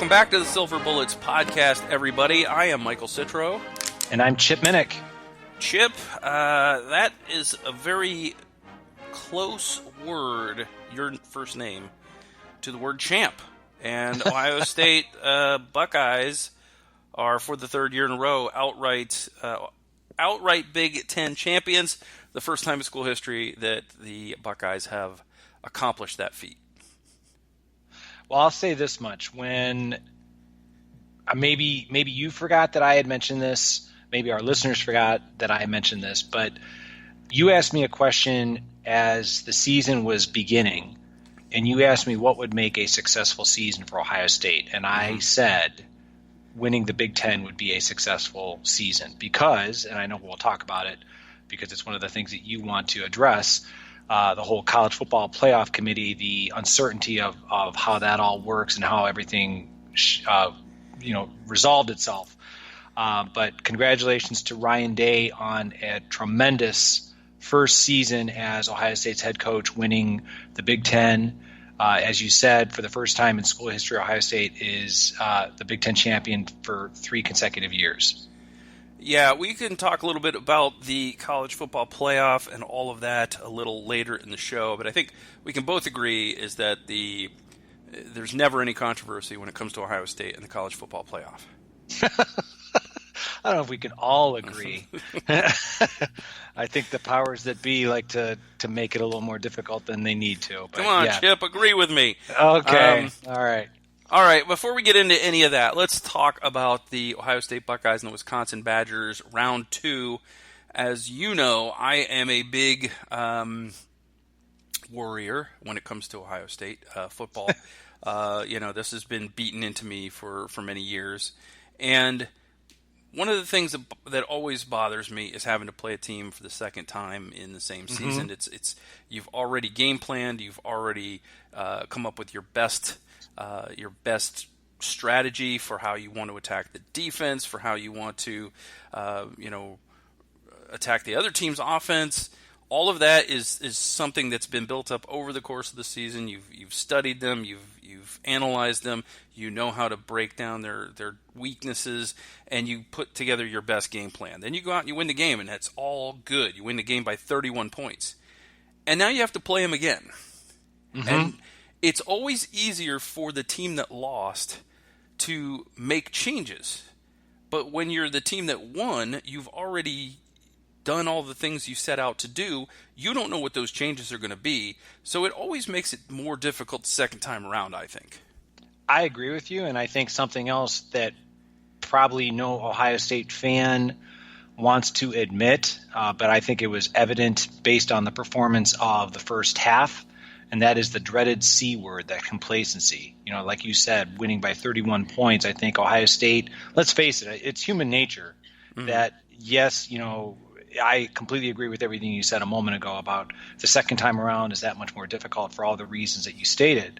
Welcome back to the Silver Bullets podcast, everybody. I am Michael Citro. And I'm Chip Minnick. Chip, that is a very close word, your first name, to the word champ. And Ohio State Buckeyes are, for the third year in a row, outright Big Ten champions. The first time in school history that the Buckeyes have accomplished that feat. Well, I'll say this much. When maybe you forgot that I had mentioned this, maybe our listeners forgot that I mentioned this, but you asked me a question as the season was beginning, and you asked me what would make a successful season for Ohio State, and I said winning the Big Ten would be a successful season because, and I know we'll talk about it because it's one of the things that you want to address, the whole college football playoff committee, the uncertainty of how that all works and how everything resolved itself. But congratulations to Ryan Day on a tremendous first season as Ohio State's head coach, winning the Big Ten. As you said, for the first time in school history, Ohio State is the Big Ten champion for 3 consecutive years. Yeah, we can talk a little bit about the college football playoff and all of that a little later in the show, but I think we can both agree is that there's never any controversy when it comes to Ohio State and the college football playoff. I don't know if we can all agree. I think the powers that be like to make it a little more difficult than they need to. But come on, yeah. Chip, agree with me. Okay, all right. All right, before we get into any of that, let's talk about the Ohio State Buckeyes and the Wisconsin Badgers, round 2. As you know, I am a big warrior when it comes to Ohio State football. This has been beaten into me for many years. And one of the things that always bothers me is having to play a team for the second time in the same season. It's you've already game planned, you've already come up with your best strategy for how you want to attack the defense, for how you want to, attack the other team's offense. All of that is something that's been built up over the course of the season. You've studied them, you've analyzed them, you know how to break down their weaknesses, and you put together your best game plan. Then you go out and you win the game, and that's all good. You win the game by 31 points. And now you have to play them again. And it's always easier for the team that lost to make changes. But when you're the team that won, you've already done all the things you set out to do. You don't know what those changes are going to be. So it always makes it more difficult the second time around, I think. I agree with you, and I think something else that probably no Ohio State fan wants to admit, but I think it was evident based on the performance of the first half, and that is the dreaded C word, that complacency. Like you said, winning by 31 points, I think Ohio State, let's face it, it's human nature that, yes, I completely agree with everything you said a moment ago about the second time around is that much more difficult for all the reasons that you stated.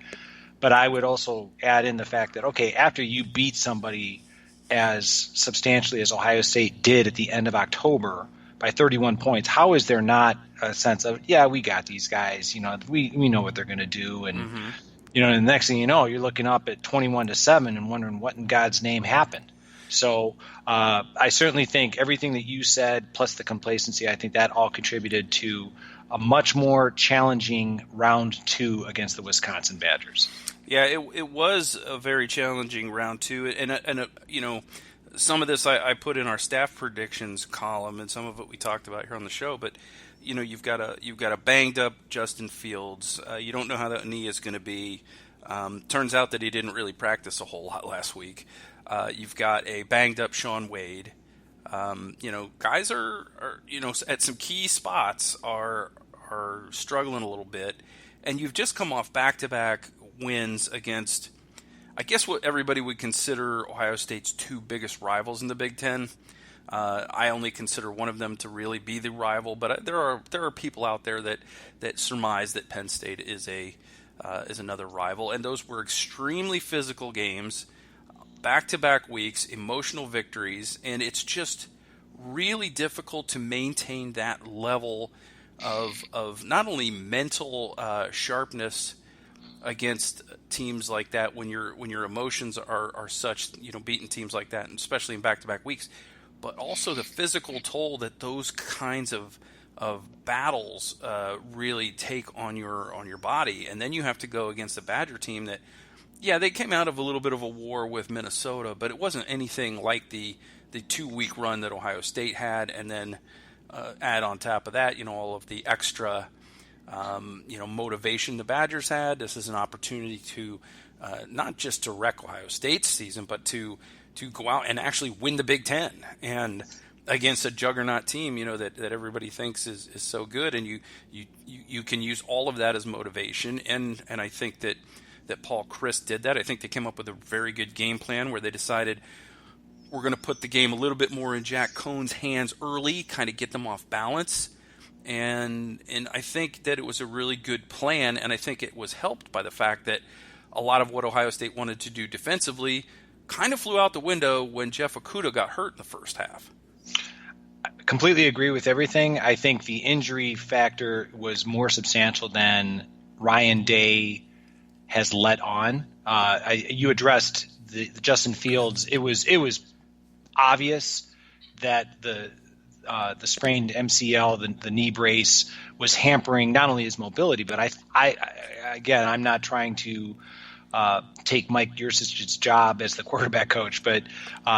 But I would also add in the fact that, okay, after you beat somebody as substantially as Ohio State did at the end of October by 31 points, how is there not a sense of, yeah, we got these guys, we know what they're going to do. And, and the next thing you know, you're looking up at 21-7 and wondering what in God's name happened. So I certainly think everything that you said, plus the complacency, I think that all contributed to a much more challenging round 2 against the Wisconsin Badgers. Yeah, it was a very challenging round 2, and some of this I put in our staff predictions column, and some of it we talked about here on the show. But you've got a banged up Justin Fields. You don't know how that knee is going to be. Turns out that he didn't really practice a whole lot last week. You've got a banged up Sean Wade. Guys are at some key spots are struggling a little bit, and you've just come off back-to-back wins against, I guess, what everybody would consider Ohio State's 2 biggest rivals in the Big Ten. I only consider one of them to really be the rival, but there are people out there that surmise that Penn State is another rival, and those were extremely physical games, back-to-back weeks, emotional victories, and it's just really difficult to maintain that level of not only mental sharpness against teams like that when your emotions are such, beating teams like that, and especially in back-to-back weeks, but also the physical toll that those kinds of battles really take on your body. And then you have to go against a Badger team that, yeah, they came out of a little bit of a war with Minnesota, but it wasn't anything like the 2-week run that Ohio State had, and then add on top of that, all of the extra, motivation the Badgers had. This is an opportunity to not just to wreck Ohio State's season, but to go out and actually win the Big Ten, and against a juggernaut team, that everybody thinks is so good, and you can use all of that as motivation, and I think that Paul Chryst did that. I think they came up with a very good game plan where they decided we're going to put the game a little bit more in Jack Cohn's hands early, kind of get them off balance, and I think that it was a really good plan, and I think it was helped by the fact that a lot of what Ohio State wanted to do defensively kind of flew out the window when Jeff Okudah got hurt in the first half. I completely agree with everything. I think the injury factor was more substantial than Ryan Day has let on. You addressed the Justin Fields. It was obvious that the sprained MCL, the knee brace, was hampering not only his mobility, but I'm not trying to take Mike Yurcich's job as the quarterback coach, but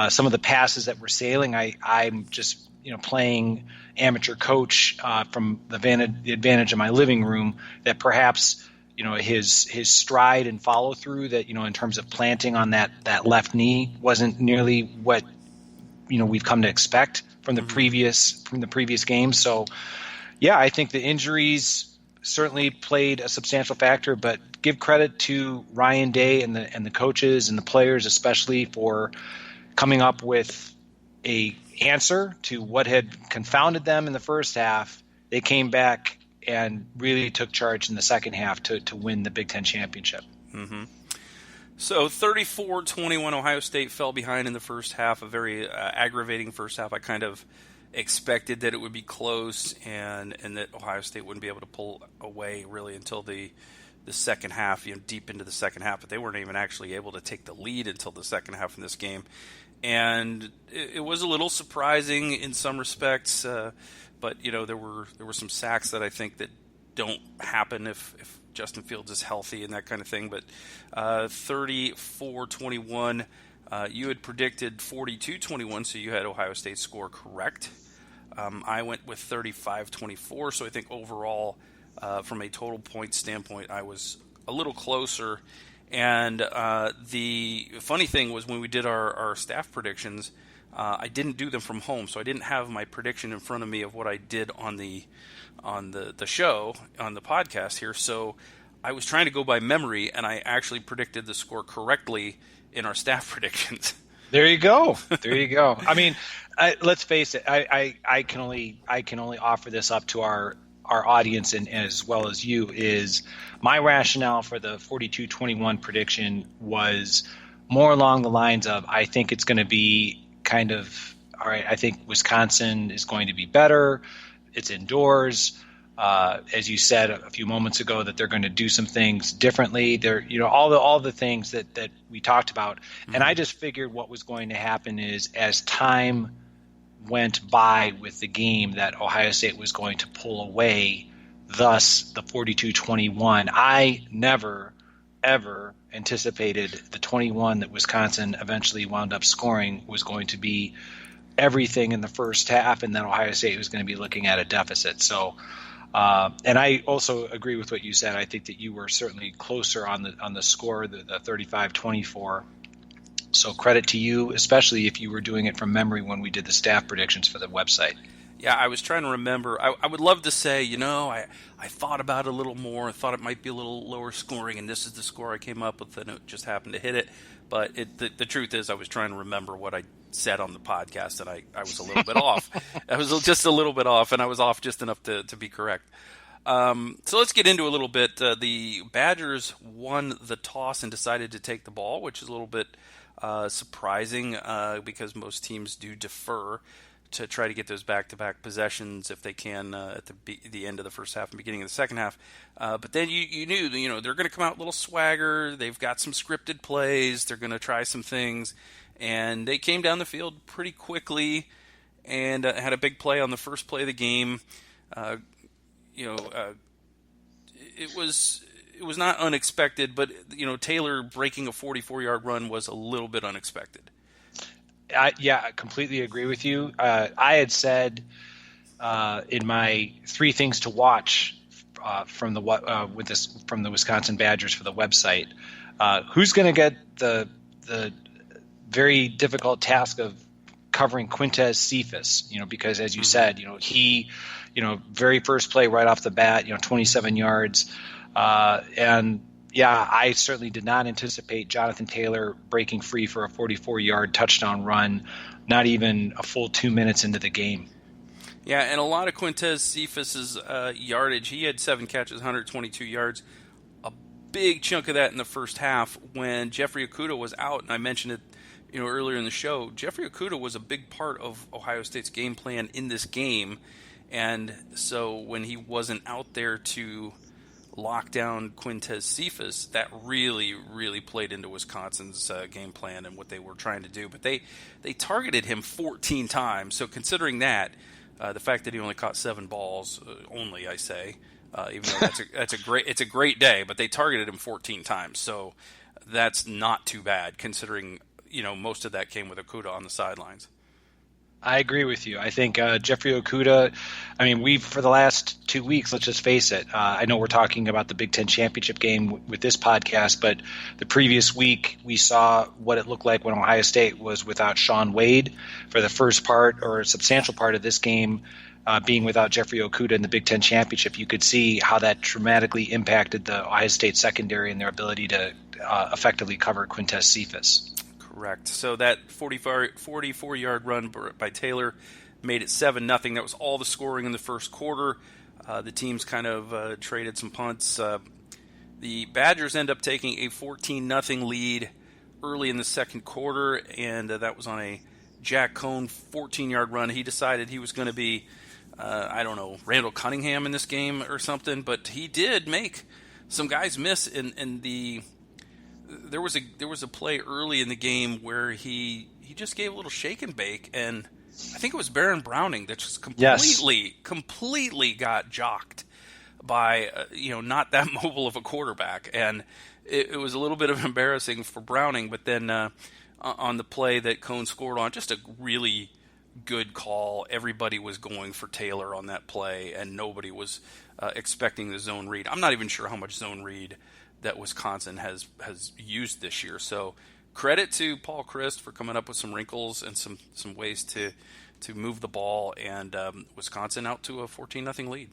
some of the passes that were sailing, I'm just playing amateur coach from the advantage of my living room, that perhaps his stride and follow through, that in terms of planting on that left knee, wasn't nearly what we've come to expect from the previous game. So yeah, I think the injuries certainly played a substantial factor, but give credit to Ryan Day and the coaches and the players especially for coming up with a answer to what had confounded them in the first half. They came back and really took charge in the second half to win the Big Ten championship. Mm-hmm. So 34-21, Ohio State fell behind in the first half, a very aggravating first half. I kind of expected that it would be close and that Ohio State wouldn't be able to pull away really until the second half, deep into the second half. But they weren't even actually able to take the lead until the second half in this game. And it was a little surprising in some respects, but there were some sacks that I think that don't happen if Justin Fields is healthy and that kind of thing. But 34-21, you had predicted 42-21, so you had Ohio State score correct. I went with 35-24, so I think overall, from a total point standpoint, I was a little closer. And the funny thing was, when we did our staff predictions, I didn't do them from home, so I didn't have my prediction in front of me of what I did on the show, on the podcast here. So I was trying to go by memory, and I actually predicted the score correctly in our staff predictions. There you go. There you go. I mean, let's face it. I can only offer this up to our audience and as well as you. Is my rationale for the 42-21 prediction was more along the lines of, I think it's going to be kind of, all right, I think Wisconsin is going to be better. It's indoors. As you said a few moments ago, that they're going to do some things differently. They're, all the things that we talked about. Mm-hmm. And I just figured what was going to happen is, as time went by with the game, that Ohio State was going to pull away, thus the 42-21. I never, ever anticipated the 21 that Wisconsin eventually wound up scoring was going to be everything in the first half, and then Ohio State was going to be looking at a deficit. So, and I also agree with what you said. I think that you were certainly closer on the score, the 35-24. So credit to you, especially if you were doing it from memory when we did the staff predictions for the website. Yeah, I was trying to remember. I would love to say, I thought about it a little more. I thought it might be a little lower scoring, and this is the score I came up with, and it just happened to hit it. But the truth is, I was trying to remember what I said on the podcast, and I was a little bit off. I was just a little bit off, and I was off just enough to be correct. So let's get into a little bit. The Badgers won the toss and decided to take the ball, which is a little bit surprising because most teams do defer to try to get those back-to-back possessions if they can at the end of the first half and beginning of the second half. But then you knew, they're going to come out a little swagger. They've got some scripted plays. They're going to try some things. And they came down the field pretty quickly and had a big play on the first play of the game. It was not unexpected, but Taylor breaking a 44-yard run was a little bit unexpected. I completely agree with you. I had said in my 3 things to watch from the Wisconsin Badgers for the website, who's going to get the very difficult task of covering Quintez Cephas, because as you said, he, very first play right off the bat, 27 yards. I certainly did not anticipate Jonathan Taylor breaking free for a 44-yard touchdown run, not even a full 2 minutes into the game. Yeah, and a lot of Quintez Cephas's yardage. He had 7 catches, 122 yards. A big chunk of that in the first half when Jeffrey Okudah was out, and I mentioned it earlier in the show. Jeffrey Okudah was a big part of Ohio State's game plan in this game, and so when he wasn't out there to lock down Quintez Cephas, that really, really played into Wisconsin's game plan and what they were trying to do. But they targeted him 14 times. So considering that, the fact that he only caught 7 balls, only I say, even though it's a great day, but they targeted him 14 times. So that's not too bad considering most of that came with Okudah on the sidelines. I agree with you. I think Jeffrey Okudah, for the last 2 weeks, let's just face it, I know we're talking about the Big Ten championship game with this podcast, but the previous week we saw what it looked like when Ohio State was without Shaun Wade for the first part or a substantial part of this game. Being without Jeffrey Okudah in the Big Ten championship, you could see how that dramatically impacted the Ohio State secondary and their ability to effectively cover Quintez Cephas. Correct. So that 44-yard run by Taylor made it 7-0. That was all the scoring in the first quarter. The teams kind of traded some punts. The Badgers end up taking a 14-0 lead early in the second quarter, and that was on a Jack Cohn 14-yard run. He decided he was going to be, Randall Cunningham in this game or something, but he did make some guys miss in the... There was a play early in the game where he just gave a little shake and bake, and I think it was Baron Browning that just completely got jocked by not that mobile of a quarterback, and it was a little bit of embarrassing for Browning. But then on the play that Cohn scored on, just a really good call. Everybody was going for Taylor on that play, and nobody was expecting the zone read. I'm not even sure how much zone read that Wisconsin has used this year. So credit to Paul Chryst for coming up with some wrinkles and some ways to move the ball, and Wisconsin out to a 14-0 lead.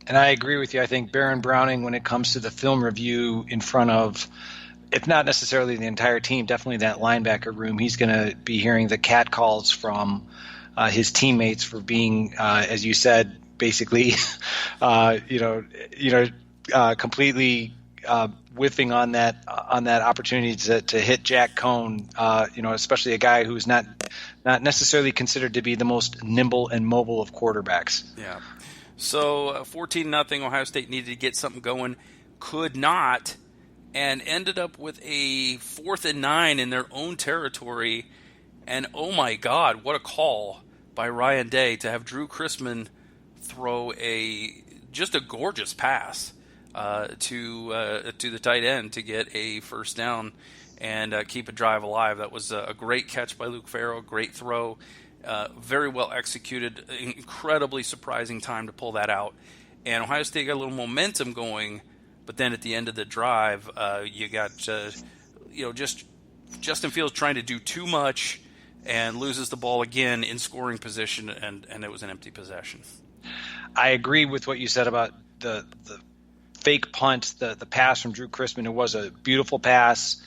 And I agree with you. I think Baron Browning, when it comes to the film review in front of, if not necessarily the entire team, definitely that linebacker room, he's going to be hearing the cat calls from his teammates for being, as you said, basically, completely whiffing on that opportunity to hit Jack Cohn, especially a guy who's not necessarily considered to be the most nimble and mobile of quarterbacks. Yeah. So 14-0, Ohio State needed to get something going, could not, and ended up with a 4th and 9 in their own territory. And oh my God, what a call by Ryan Day to have Drew Chrisman throw just a gorgeous pass to the tight end to get a first down and keep a drive alive. That was a great catch by Luke Farrell, great throw, very well executed, incredibly surprising time to pull that out. And Ohio State got a little momentum going, but then at the end of the drive, you got just Justin Fields trying to do too much and loses the ball again in scoring position, and it was an empty possession. I agree with what you said about the fake punt, the pass from Drew Chrisman. It was a beautiful pass.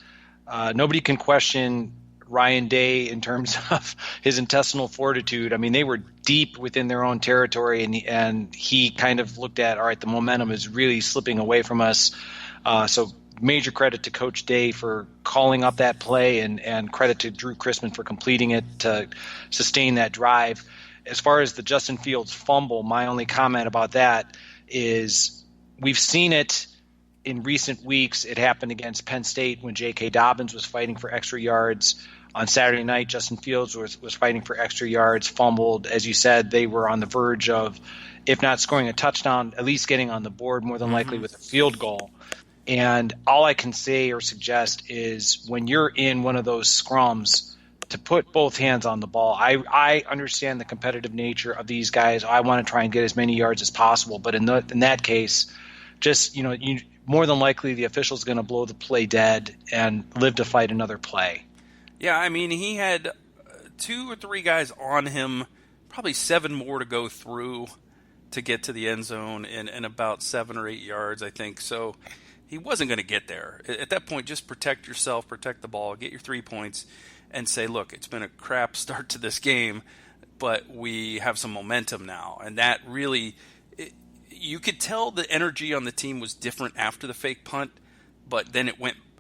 Nobody can question Ryan Day in terms of his intestinal fortitude. I mean, they were deep within their own territory, and he kind of looked at, all right, the momentum is really slipping away from us. So major credit to Coach Day for calling up that play, and credit to Drew Chrisman for completing it to sustain that drive. As far as the Justin Fields fumble, my only comment about that is we've seen it in recent weeks. It happened against Penn State when J.K. Dobbins was fighting for extra yards. On Saturday night, Justin Fields was fighting for extra yards, fumbled. As you said, they were on the verge of, if not scoring a touchdown, at least getting on the board, more than likely with a field goal. And all I can say or suggest is when you're in one of those scrums, to put both hands on the ball. I understand the competitive nature of these guys. I want to try and get as many yards as possible. But in that case, just, more than likely the official's going to blow the play dead and live to fight another play. Yeah, I mean, he had 2 or 3 guys on him, probably 7 more to go through to get to the end zone in about 7 or 8 yards, I think. So he wasn't going to get there. At that point, just protect yourself, protect the ball, get your 3 points, and say, look, it's been a crap start to this game, but we have some momentum now. And that really, you could tell the energy on the team was different after the fake punt, but then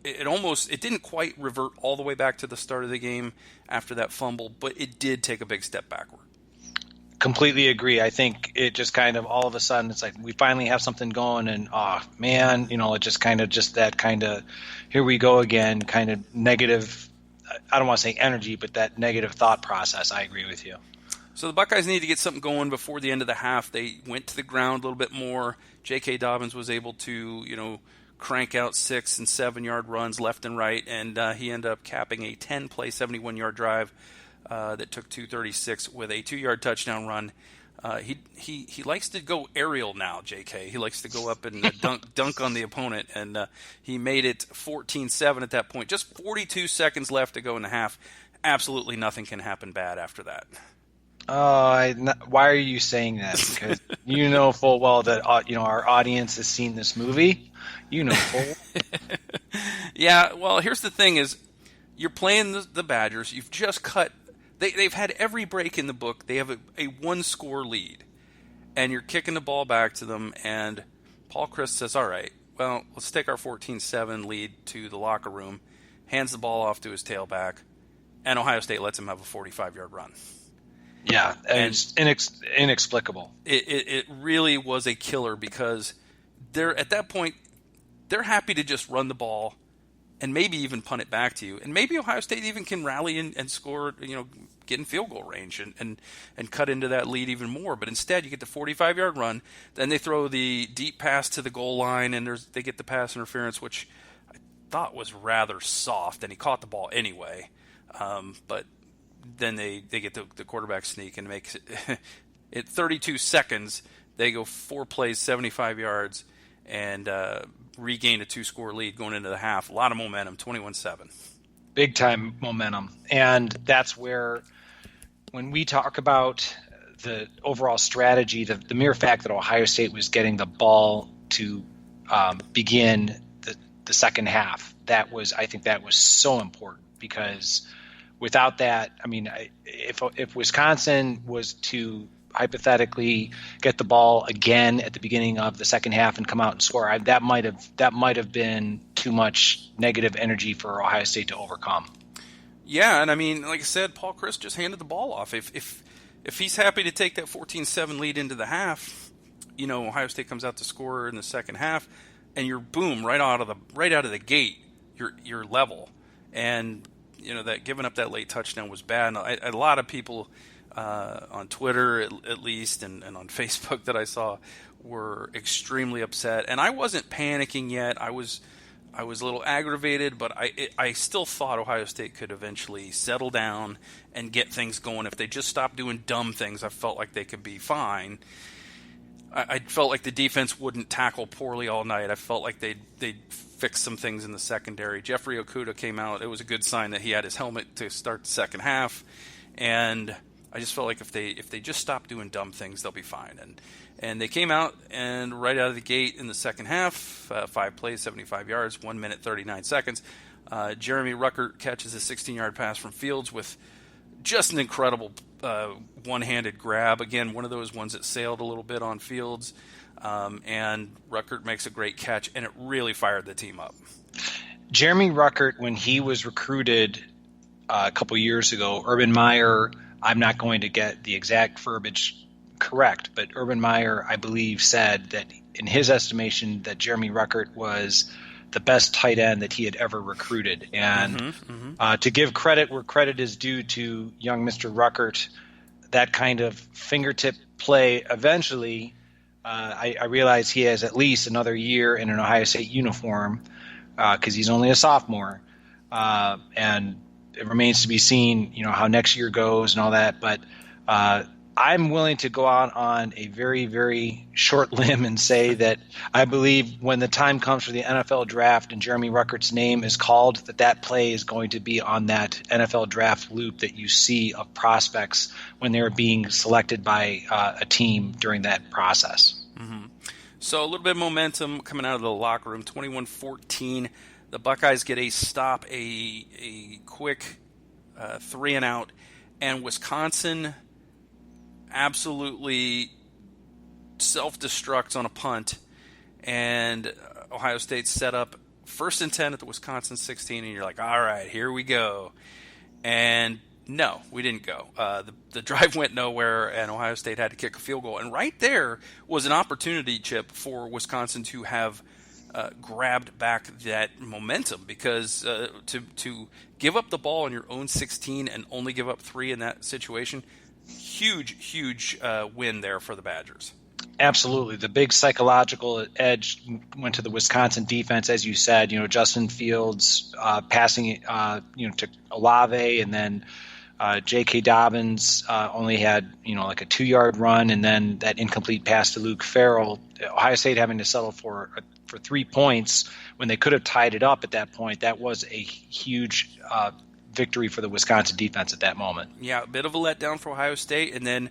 it didn't quite revert all the way back to the start of the game after that fumble, but it did take a big step backward. Completely agree. I think it just kind of all of a sudden it's like we finally have something going, and it just kind of here we go again, kind of negative. I don't want to say energy, but that negative thought process. I agree with you. So the Buckeyes need to get something going before the end of the half. They went to the ground a little bit more. J.K. Dobbins was able to, crank out 6 and 7 yard runs left and right, and he ended up capping a 10-play, 71-yard drive that took 236 with a 2-yard touchdown run. He likes to go aerial now, J.K. He likes to go up and dunk on the opponent, and he made it 14-7 at that point. Just 42 seconds left to go in the half. Absolutely nothing can happen bad after that. Why are you saying that? Because you know full well that our audience has seen this movie. You know full. Yeah, well, here's the thing: is you're playing the Badgers. You've just cut. They've had every break in the book. They have a 1-score lead, and you're kicking the ball back to them. And Paul Chryst says, "All right, well, let's take our 14-7 lead to the locker room." Hands the ball off to his tailback, and Ohio State lets him have a 45-yard run. Yeah, and it's inexplicable. It really was a killer because at that point they're happy to just run the ball and maybe even punt it back to you, and maybe Ohio State even can rally and score, get in field goal range and cut into that lead even more. But instead, you get the 45-yard run, then they throw the deep pass to the goal line, and they get the pass interference, which I thought was rather soft, and he caught the ball anyway, but. Then they get the quarterback sneak and makes it at 32 seconds. They go 4 plays, 75 yards, and regain a 2-score lead going into the half. A lot of momentum, 21-7. Big time momentum, and that's where when we talk about the overall strategy, the mere fact that Ohio State was getting the ball to begin the second half, I think that was so important because. Without that, I mean, if Wisconsin was to hypothetically get the ball again at the beginning of the second half and come out and score, that might have been too much negative energy for Ohio State to overcome. Yeah, and I mean, like I said, Paul Chryst just handed the ball off. If he's happy to take that 14-7 lead into the half, Ohio State comes out to score in the second half, and you're boom right out of the gate, you're level, and. That giving up that late touchdown was bad. And a lot of people on Twitter, at least, and on Facebook that I saw, were extremely upset. And I wasn't panicking yet. I was a little aggravated, but I still thought Ohio State could eventually settle down and get things going. If they just stopped doing dumb things, I felt like they could be fine. I felt like the defense wouldn't tackle poorly all night. I felt like they'd fix some things in the secondary. Jeffrey Okudah came out. It was a good sign that he had his helmet to start the second half. And I just felt like if they just stop doing dumb things, they'll be fine. And they came out, and right out of the gate in the second half, 5 plays, 75 yards, 1 minute, 39 seconds. Jeremy Ruckert catches a 16-yard pass from Fields with just an incredible one-handed grab. Again, one of those ones that sailed a little bit on Fields. And Ruckert makes a great catch, and it really fired the team up. Jeremy Ruckert, when he was recruited a couple years ago, Urban Meyer I'm not going to get the exact verbiage correct, but Urban Meyer, I believe, said that in his estimation that Jeremy Ruckert was the best tight end that he had ever recruited. And to give credit where credit is due to young Mr. Ruckert, that kind of fingertip play eventually, I realize he has at least another year in an Ohio State uniform because he's only a sophomore. And it remains to be seen, how next year goes and all that. But I'm willing to go out on a very, very short limb and say that I believe when the time comes for the NFL draft and Jeremy Ruckert's name is called, that play is going to be on that NFL draft loop that you see of prospects when they're being selected by a team during that process. So a little bit of momentum coming out of the locker room, 21-14. The Buckeyes get a stop, a quick 3-and-out, and Wisconsin absolutely self-destructs on a punt, and Ohio State set up 1st and 10 at the Wisconsin 16, and you're like, all right, here we go. And no, we didn't go. The drive went nowhere, and Ohio State had to kick a field goal. And right there was an opportunity, Chip, for Wisconsin to have grabbed back that momentum, because to give up the ball on your own 16 and only give up 3 in that situation, huge win there for the Badgers. Absolutely. The big psychological edge went to the Wisconsin defense, as you said. Justin Fields passing to Olave, and then J.K. Dobbins only had like a 2-yard run, and then that incomplete pass to Luke Farrell. Ohio State having to settle for 3 points when they could have tied it up at that point. That was a huge victory for the Wisconsin defense at that moment. Yeah, a bit of a letdown for Ohio State, and then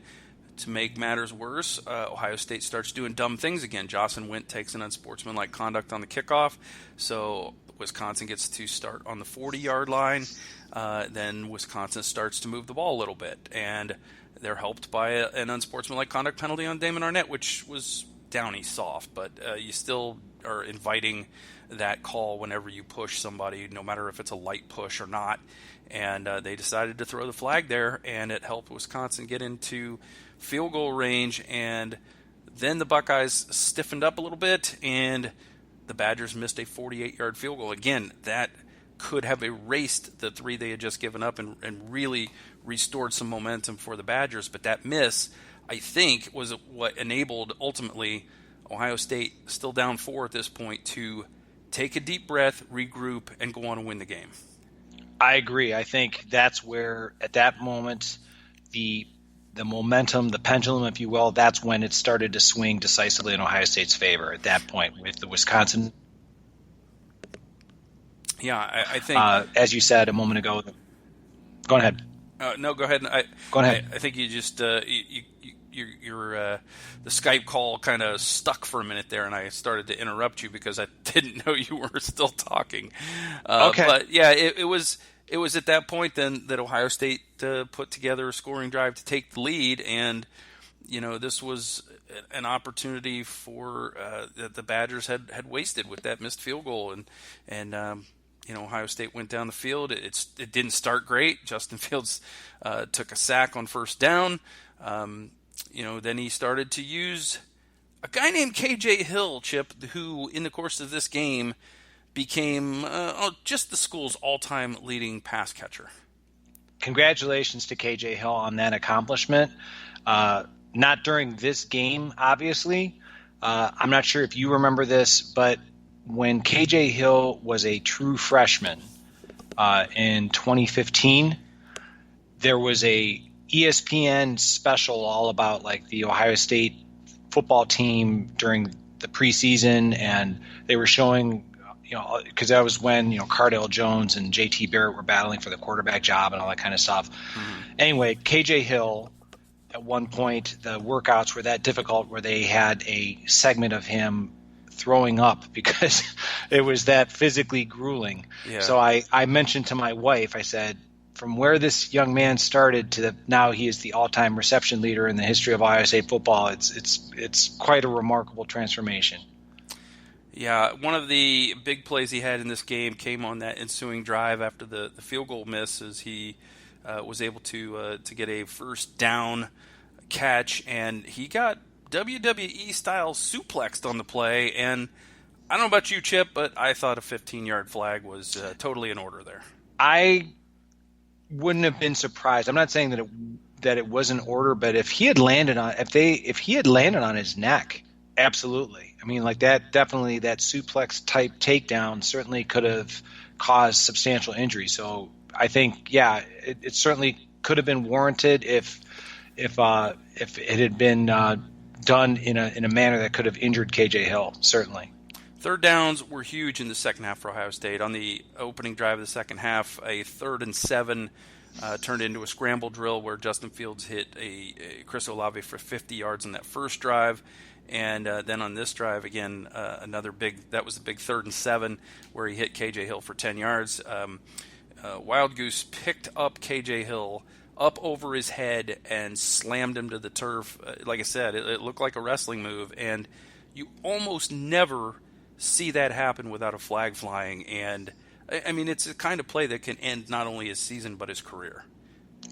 to make matters worse, Ohio State starts doing dumb things again. Jocelyn Wint takes an unsportsmanlike conduct on the kickoff, so Wisconsin gets to start on the 40-yard line. Then Wisconsin starts to move the ball a little bit, and they're helped by an unsportsmanlike conduct penalty on Damon Arnett, which was downy soft, but you still are inviting that call whenever you push somebody, no matter if it's a light push or not. And they decided to throw the flag there, and it helped Wisconsin get into field goal range. And then the Buckeyes stiffened up a little bit, and the Badgers missed a 48-yard field goal. Again, that could have erased the 3 they had just given up and really restored some momentum for the Badgers. But that miss, I think, was what enabled, ultimately, Ohio State, still down 4 at this point, to take a deep breath, regroup, and go on and win the game. I agree. I think that's where, at that moment, the momentum, the pendulum, if you will, that's when it started to swing decisively in Ohio State's favor at that point with the Wisconsin. Yeah, I think... as you said a moment ago... Go ahead. No, go ahead. Go ahead. I think you just... Your the Skype call kind of stuck for a minute there, and I started to interrupt you because I didn't know you were still talking. Okay. But yeah, it was at that point then that Ohio State put together a scoring drive to take the lead, and this was an opportunity for that the Badgers had wasted with that missed field goal, and Ohio State went down the field. It didn't start great. Justin Fields took a sack on 1st down. Then he started to use a guy named KJ Hill, Chip, who in the course of this game became just the school's all-time leading pass catcher. Congratulations to KJ Hill on that accomplishment. Not during this game, obviously. I'm not sure if you remember this, but when KJ Hill was a true freshman in 2015, there was a ESPN special all about like the Ohio State football team during the preseason, and they were showing, because that was when Cardale Jones and JT Barrett were battling for the quarterback job and all that kind of stuff. Anyway, KJ Hill, at one point the workouts were that difficult where they had a segment of him throwing up because it was that physically grueling. Yeah. So I mentioned to my wife, I said, from where this young man started to now he is the all-time reception leader in the history of Ohio State football, it's quite a remarkable transformation. Yeah, one of the big plays he had in this game came on that ensuing drive after the field goal miss, as he was able to get a first down catch, and he got WWE style suplexed on the play. And I don't know about you, Chip, but I thought a 15-yard flag was totally in order there. I wouldn't have been surprised. I'm not saying that it was in order, but if he had landed on his neck, absolutely. I mean, like that, definitely that suplex type takedown certainly could have caused substantial injury. So I think, yeah, it certainly could have been warranted if it had been done in a manner that could have injured KJ Hill, certainly. Third downs were huge in the second half for Ohio State. On the opening drive of the second half, a 3rd and 7 turned into a scramble drill where Justin Fields hit a Chris Olave for 50 yards on that first drive. And then on this drive, again, that was the big 3rd and 7 where he hit KJ Hill for 10 yards. Wild Goose picked up KJ Hill up over his head and slammed him to the turf. Like I said, it looked like a wrestling move, and you almost never see that happen without a flag flying. And I mean, it's a kind of play that can end not only his season but his career.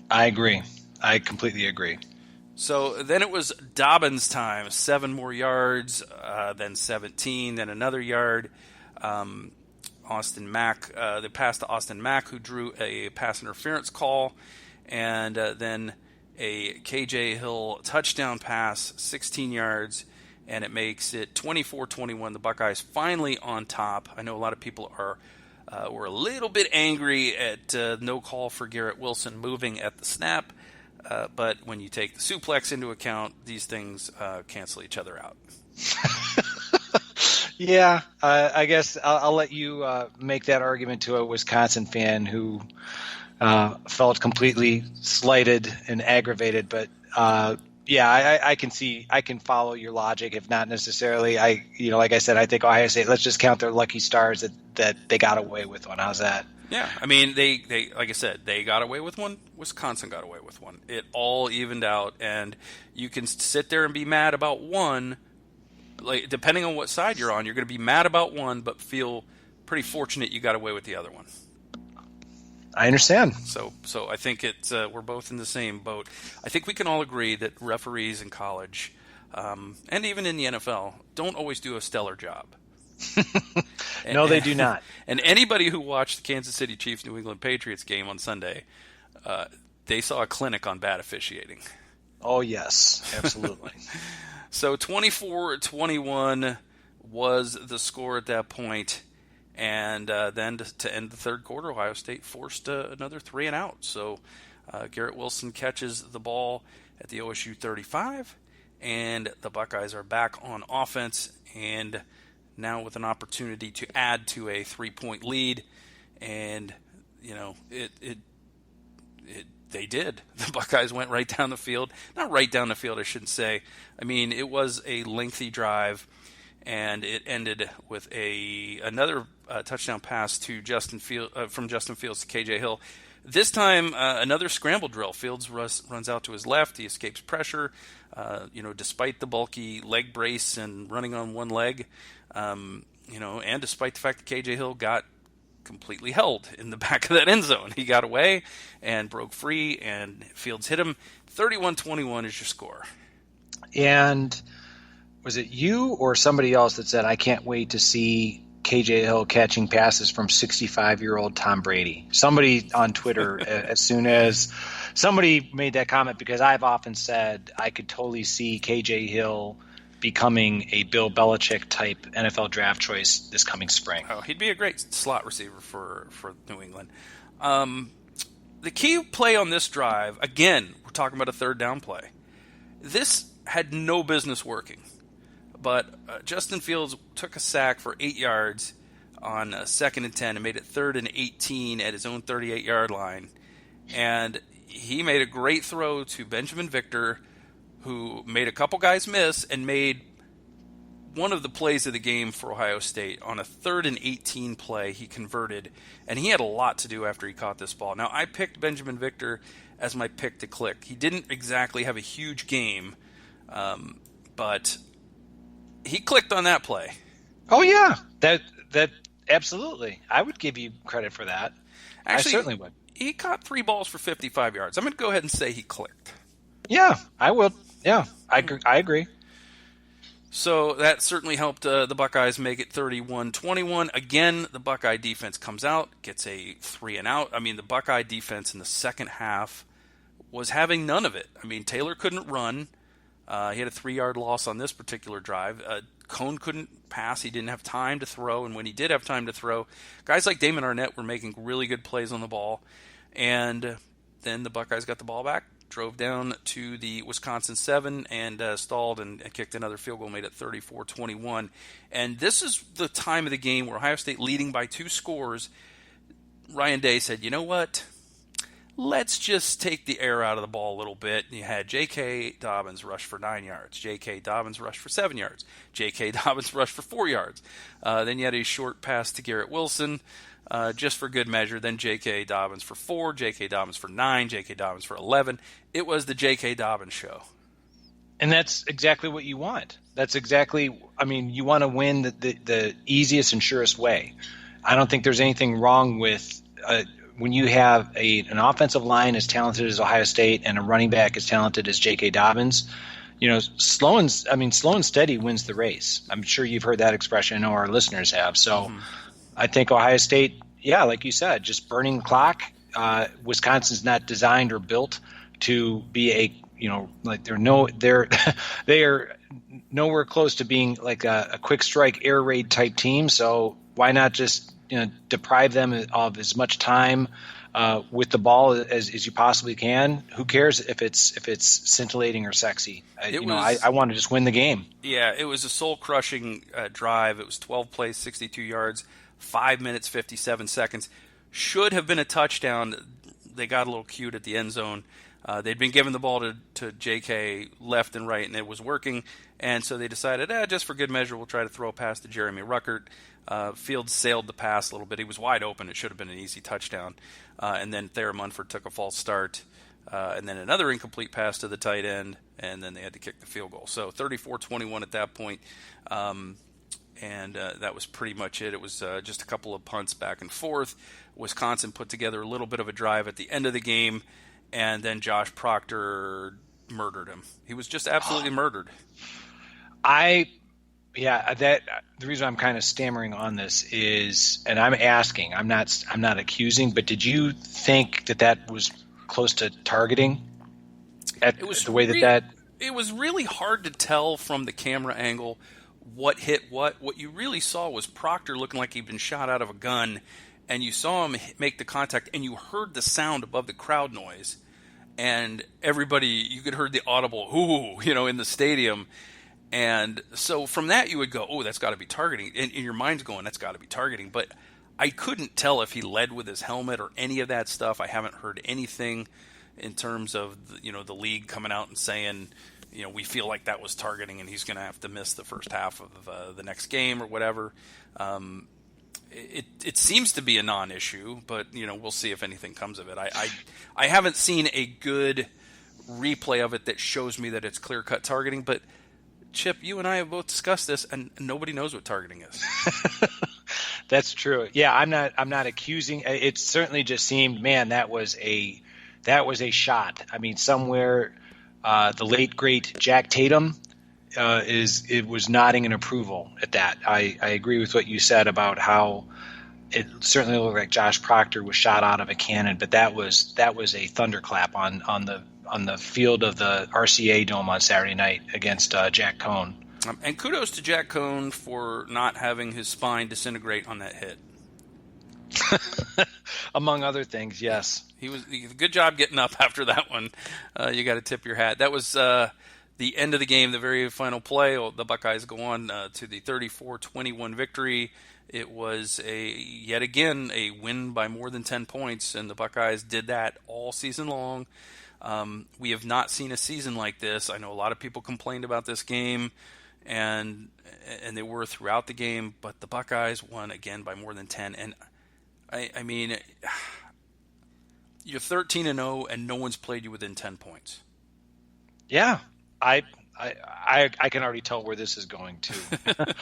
I agree. I completely agree. So then it was Dobbins' time. 7 more yards, then 17, then another yard. Austin Mack, they passed to Austin Mack, who drew a pass interference call, and then a KJ Hill touchdown pass, 16 yards, and it makes it 24-21. The Buckeyes finally on top. I know a lot of people were a little bit angry at no call for Garrett Wilson moving at the snap, but when you take the suplex into account, these things cancel each other out. Yeah, I guess I'll let you make that argument to a Wisconsin fan who felt completely slighted and aggravated. But yeah, I can follow your logic, if not necessarily. Like I said, I think Ohio State, let's just count their lucky stars that they got away with one. How's that? Yeah, I mean, they like I said, they got away with one. Wisconsin got away with one. It all evened out, and you can sit there and be mad about one. Like, depending on what side you're on, you're going to be mad about one, but feel pretty fortunate you got away with the other one. I understand. So I think we're both in the same boat. I think we can all agree that referees in college, and even in the NFL, don't always do a stellar job. No, they do not. And anybody who watched the Kansas City Chiefs New England Patriots game on Sunday, they saw a clinic on bad officiating. Oh, yes, absolutely. So 24-21 was the score at that point. And then to end the third quarter, Ohio State forced another 3 and out. So Garrett Wilson catches the ball at the OSU 35, and the Buckeyes are back on offense, and now with an opportunity to add to a 3-point lead. And, they did. The Buckeyes went right down the field. Not right down the field, I shouldn't say. I mean, it was a lengthy drive, and it ended with another touchdown pass to from Justin Fields to KJ Hill. This time, another scramble drill. Fields runs out to his left. He escapes pressure, despite the bulky leg brace and running on one leg, and despite the fact that KJ Hill got completely held in the back of that end zone. He got away and broke free, and Fields hit him. 31-21 is your score. And was it you or somebody else that said, I can't wait to see KJ Hill catching passes from 65-year-old Tom Brady? Somebody on Twitter, as soon as somebody made that comment, because I've often said I could totally see KJ Hill becoming a Bill Belichick type NFL draft choice this coming spring. Oh, he'd be a great slot receiver for New England. The key play on this drive, again, we're talking about a third down play. This had no business working, but Justin Fields took a sack for 8 yards on 2nd and 10 and made it 3rd and 18 at his own 38-yard line. And he made a great throw to Benjamin Victor, who made a couple guys miss and made one of the plays of the game for Ohio State. On a 3rd and 18 play, he converted, and he had a lot to do after he caught this ball. Now, I picked Benjamin Victor as my pick to click. He didn't exactly have a huge game, but he clicked on that play. Oh, yeah. That absolutely. I would give you credit for that. Actually, I certainly would. he caught 3 balls for 55 yards. I'm going to go ahead and say he clicked. Yeah, I will. Yeah, I agree. So that certainly helped the Buckeyes make it 31-21. Again, the Buckeye defense comes out, gets a 3 and out. I mean, the Buckeye defense in the second half was having none of it. I mean, Taylor couldn't run. He had a 3-yard loss on this particular drive. Cone couldn't pass. He didn't have time to throw. And when he did have time to throw, guys like Damon Arnett were making really good plays on the ball. And then the Buckeyes got the ball back, drove down to the Wisconsin 7 and stalled and kicked another field goal, made it 34-21. And this is the time of the game where Ohio State leading by 2 scores. Ryan Day said, you know what? Let's just take the air out of the ball a little bit. And you had J.K. Dobbins rush for 9 yards. J.K. Dobbins rush for 7 yards. J.K. Dobbins rush for 4 yards. Then you had a short pass to Garrett Wilson, just for good measure. Then J.K. Dobbins for 4, J.K. Dobbins for 9, J.K. Dobbins for 11. It was the J.K. Dobbins show. And that's exactly what you want. That's exactly, I mean, you want to win the easiest and surest way. I don't think there's anything wrong with when you have an offensive line as talented as Ohio State and a running back as talented as J.K. Dobbins. You know, slow and steady wins the race. I'm sure you've heard that expression. I know our listeners have. So I think Ohio State, yeah, like you said, just burning the clock. Wisconsin's not designed or built to be they are nowhere close to being like a quick strike air raid type team. So why not just deprive them of as much time with the ball as you possibly can? Who cares if it's scintillating or sexy? I want to just win the game. Yeah, it was a soul-crushing drive. It was 12 plays, 62 yards, 5 minutes, 57 seconds. Should have been a touchdown. They got a little cute at the end zone. They'd been giving the ball to J.K. left and right, and it was working. And so they decided, just for good measure, we'll try to throw a pass to Jeremy Ruckert. Fields sailed the pass a little bit. He was wide open. It should have been an easy touchdown. And then Thayer Munford took a false start. And then another incomplete pass to the tight end. And then they had to kick the field goal. So 34-21 at that point. And that was pretty much it. It was just a couple of punts back and forth. Wisconsin put together a little bit of a drive at the end of the game. And then Josh Proctor murdered him. He was just absolutely murdered. The reason I'm kind of stammering on this is, and I'm asking, I'm not accusing, but did you think that was close to targeting? It was really hard to tell from the camera angle what hit what. What you really saw was Proctor looking like he'd been shot out of a gun, and you saw him make the contact, and you heard the sound above the crowd noise, and everybody, you could hear the audible "ooh," in the stadium. And so from that you would go, oh, that's got to be targeting. And your mind's going, that's got to be targeting. But I couldn't tell if he led with his helmet or any of that stuff. I haven't heard anything in terms of the league coming out and saying, we feel like that was targeting and he's going to have to miss the first half of the next game or whatever. It seems to be a non-issue, but we'll see if anything comes of it. I haven't seen a good replay of it that shows me that it's clear-cut targeting, but Chip, you and I have both discussed this, and nobody knows what targeting is. That's true. Yeah, I'm not accusing. It certainly just seemed, man, that was a shot. I mean, somewhere the late great Jack Tatum was nodding in approval at that. I agree with what you said about how it certainly looked like Josh Proctor was shot out of a cannon, but that was a thunderclap on the field of the RCA Dome on Saturday night against Jack Cohn. And kudos to Jack Cohn for not having his spine disintegrate on that hit. Among other things, yes. He did a good job getting up after that one. You got to tip your hat. That was the end of the game, the very final play. The Buckeyes go on to the 34-21 victory. It was yet again a win by more than 10 points, and the Buckeyes did that all season long. We have not seen a season like this. I know a lot of people complained about this game, and they were throughout the game, but the Buckeyes won again by more than 10. And I mean, you're 13-0, and no one's played you within 10 points. Yeah, I can already tell where this is going to.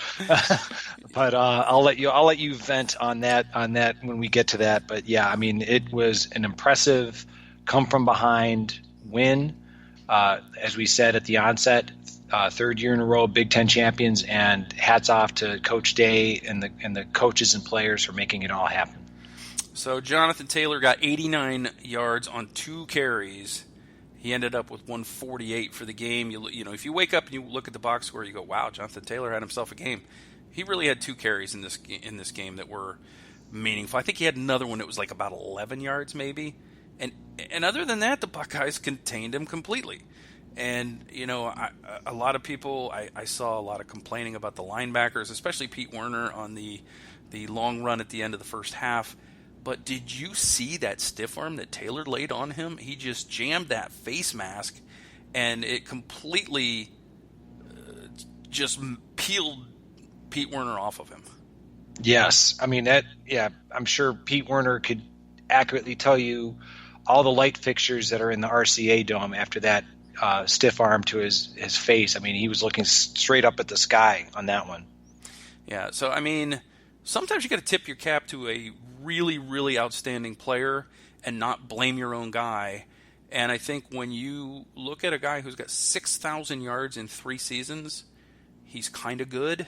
But I'll let you vent on that when we get to that. But yeah, I mean, it was an impressive come from behind win. As we said at the onset, third year in a row, Big Ten champions, and hats off to Coach Day and the coaches and players for making it all happen. So Jonathan Taylor got 89 yards on 2 carries. He ended up with 148 for the game. You know, if you wake up and you look at the box score, you go, "Wow, Jonathan Taylor had himself a game." He really had 2 carries in this game that were meaningful. I think he had another one that was like about 11 yards maybe. And other than that, the Buckeyes contained him completely. And, you know, a lot of people, I saw a lot of complaining about the linebackers, especially Pete Werner on the long run at the end of the first half. But did you see that stiff arm that Taylor laid on him? He just jammed that face mask, and it completely just peeled Pete Werner off of him. Yes. I mean, I'm sure Pete Werner could accurately tell you all the light fixtures that are in the RCA Dome after that stiff arm to his face. I mean, he was looking straight up at the sky on that one. Yeah, so, I mean, sometimes you got to tip your cap to a really, really outstanding player and not blame your own guy. And I think when you look at a guy who's got 6,000 yards in 3 seasons, he's kind of good.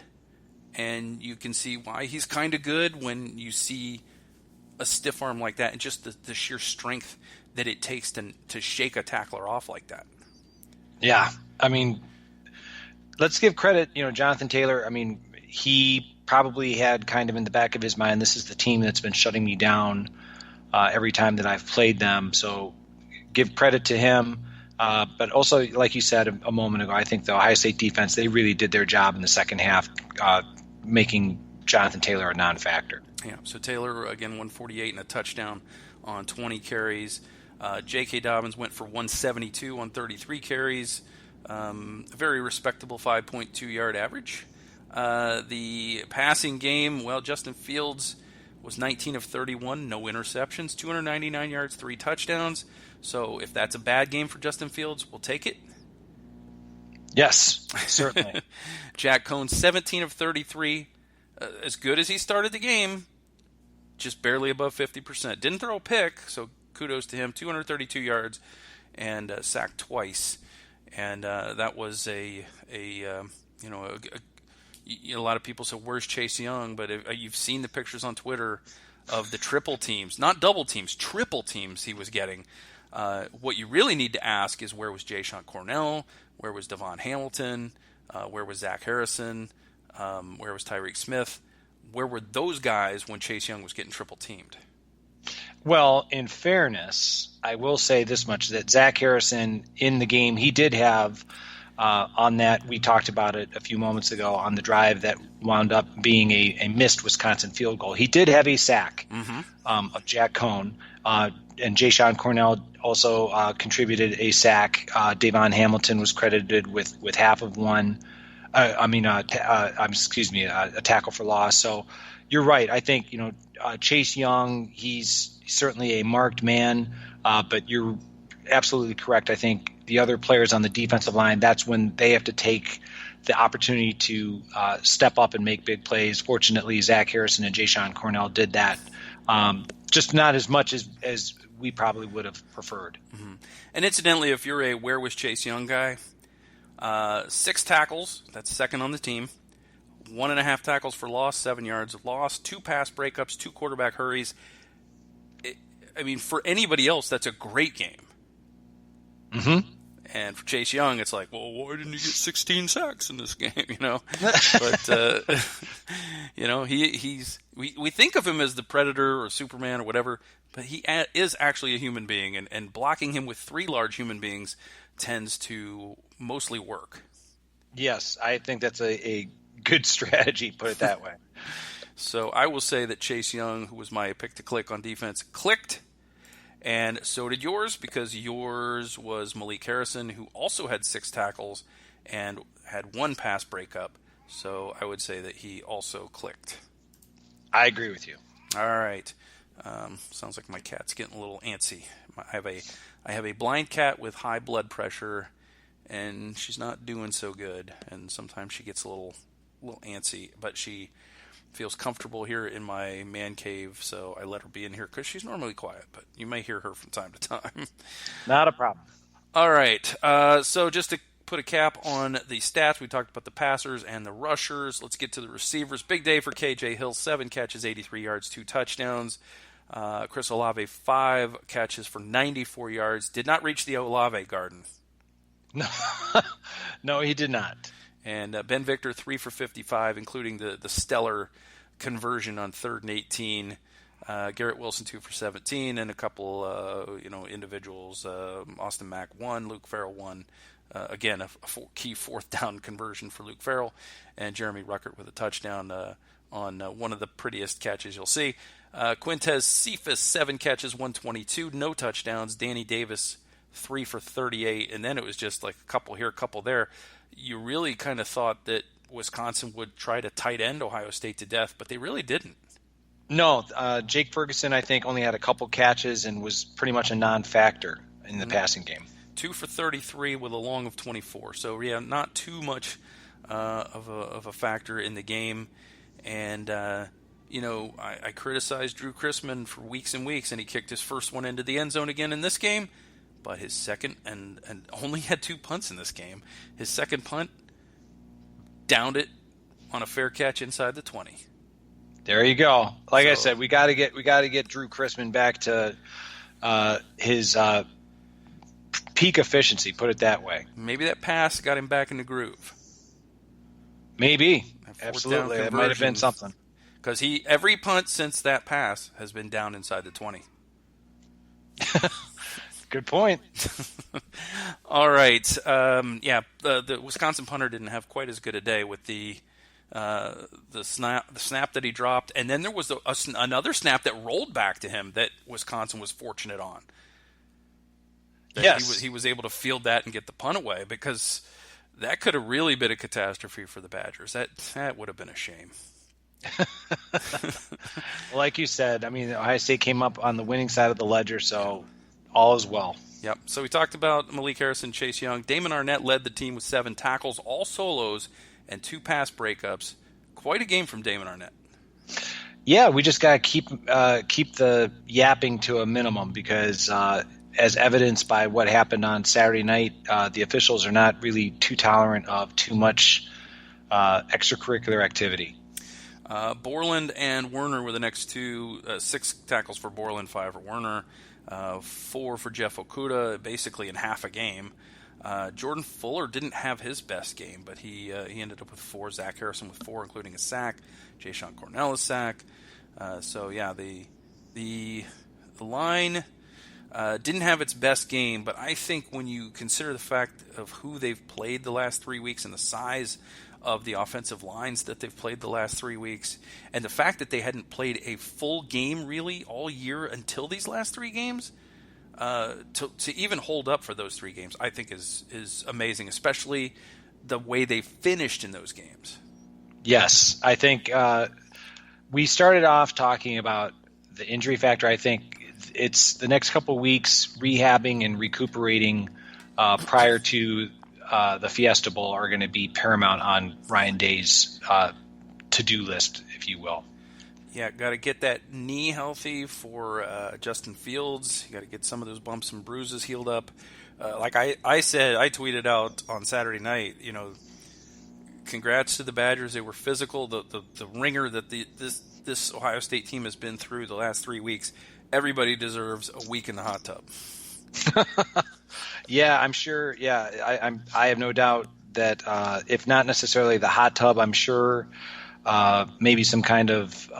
And you can see why he's kind of good when you see a stiff arm like that and just the sheer strength that it takes to shake a tackler off like that. Yeah, I mean, let's give credit, Jonathan Taylor. I mean, he probably had kind of in the back of his mind, this is the team that's been shutting me down every time that I've played them. So give credit to him. But also, like you said a moment ago, I think the Ohio State defense, they really did their job in the second half, making Jonathan Taylor a non-factor. Yeah, so Taylor, again, 148 and a touchdown on 20 carries. J.K. Dobbins went for 172 on 33 carries. A very respectable 5.2-yard average. The passing game, well, Justin Fields was 19 of 31, no interceptions, 299 yards, 3 touchdowns. So if that's a bad game for Justin Fields, we'll take it. Yes, certainly. Jack Cohn, 17 of 33. As good as he started the game, just barely above 50%. Didn't throw a pick, so kudos to him. 232 yards and sacked twice. And that was a lot of people said, "Where's Chase Young?" But you've seen the pictures on Twitter of the triple teams, not double teams, triple teams he was getting. What you really need to ask is, where was Jayshon Cornell? Where was Devon Hamilton? Where was Zach Harrison? Where was Tyreek Smith? Where were those guys when Chase Young was getting triple teamed? Well, in fairness, I will say this much, that Zach Harrison in the game, he did have on that, we talked about it a few moments ago, on the drive that wound up being a missed Wisconsin field goal. He did have a sack of Jack Cohn, and Jayshon Cornell also contributed a sack. Devon Hamilton was credited with half of one. A tackle for loss. So you're right. I think, Chase Young, he's certainly a marked man, but you're absolutely correct. I think the other players on the defensive line, that's when they have to take the opportunity to step up and make big plays. Fortunately, Zach Harrison and Jayshon Cornell did that, just not as much as we probably would have preferred. Mm-hmm. And incidentally, if you're a "where was Chase Young" guy, 6 tackles, that's second on the team. 1.5 tackles for loss, 7 yards of loss, 2 pass breakups, 2 quarterback hurries. For anybody else, that's a great game. Mm-hmm. And for Chase Young, it's like, well, why didn't he get 16 sacks in this game? But we think of him as the Predator or Superman or whatever, but he is actually a human being, and blocking him with 3 large human beings tends to mostly work. Yes, I think that's a good strategy, put it that way. So I will say that Chase Young, who was my pick to click on defense, clicked, and so did yours, because yours was Malik Harrison, who also had 6 tackles and had 1 pass breakup. So I would say that he also clicked. I agree with you. All right. Sounds like my cat's getting a little antsy. I have a blind cat with high blood pressure, and she's not doing so good. And sometimes she gets a little antsy. But she feels comfortable here in my man cave, so I let her be in here because she's normally quiet, but you may hear her from time to time. Not a problem. All right, so just to put a cap on the stats, we talked about the passers and the rushers. Let's get to the receivers. Big day for KJ Hill, 7 catches, 83 yards, 2 touchdowns. Chris Olave, 5 catches for 94 yards. Did not reach the Olave garden. No, no, he did not. And Ben Victor, 3 for 55, including the stellar conversion on 3rd and 18. Garrett Wilson, 2 for 17, and a couple, individuals. Austin Mack, 1, Luke Farrell, 1. Again, a key 4th down conversion for Luke Farrell, and Jeremy Ruckert with a touchdown on one of the prettiest catches you'll see. Quintez Cephas, 7 catches, 122, no touchdowns. Danny Davis, 3 for 38, and then it was just like a couple here, a couple there. You really kind of thought that Wisconsin would try to tight end Ohio State to death, but they really didn't. No, Jake Ferguson, I think, only had a couple catches and was pretty much a non-factor in the passing game. 2 for 33 with a long of 24. So, yeah, not too much of a factor in the game. And, I criticized Drew Chrisman for weeks and weeks, and he kicked his first one into the end zone again in this game. But his second, and only had 2 punts in this game, his second punt downed it on a fair catch inside the 20. There you go. Like I said, we got to get Drew Chrisman back to his peak efficiency. Put it that way. Maybe that pass got him back in the groove. Maybe, absolutely, that might have been something. Because every punt since that pass has been down inside the 20. Good point. All right. The Wisconsin punter didn't have quite as good a day with the snap that he dropped, and then there was another snap that rolled back to him that Wisconsin was fortunate on. Yes, he was able to field that and get the punt away, because that could have really been a catastrophe for the Badgers. That would have been a shame. Like you said, I mean, Ohio State came up on the winning side of the ledger, so all is well. Yep. So we talked about Malik Harrison, Chase Young. Damon Arnett led the team with 7 tackles, all solos, and 2 pass breakups. Quite a game from Damon Arnett. Yeah, we just got to keep the yapping to a minimum, because as evidenced by what happened on Saturday night, the officials are not really too tolerant of too much extracurricular activity. Borland and Werner were the next 2, 6 tackles for Borland, 5 for Werner, 4 for Jeff Okuda, basically in half a game. Jordan Fuller didn't have his best game, but he ended up with 4. Zach Harrison with 4, including a sack. Jayshon Cornell a sack. The line didn't have its best game, but I think when you consider the fact of who they've played the last 3 weeks and the size of the offensive lines that they've played the last 3 weeks, and the fact that they hadn't played a full game really all year until these last 3 games, to even hold up for those 3 games, I think is amazing, especially the way they finished in those games. Yes, I think we started off talking about the injury factor. I think it's the next couple of weeks rehabbing and recuperating prior to the Fiesta Bowl are going to be paramount on Ryan Day's to-do list, if you will. Yeah, got to get that knee healthy for Justin Fields. You got to get some of those bumps and bruises healed up. Like I said, I tweeted out on Saturday night, congrats to the Badgers. They were physical. The ringer that this Ohio State team has been through the last 3 weeks, everybody deserves a week in the hot tub. Yeah, I'm sure. Yeah, I have no doubt that if not necessarily the hot tub, I'm sure maybe some kind of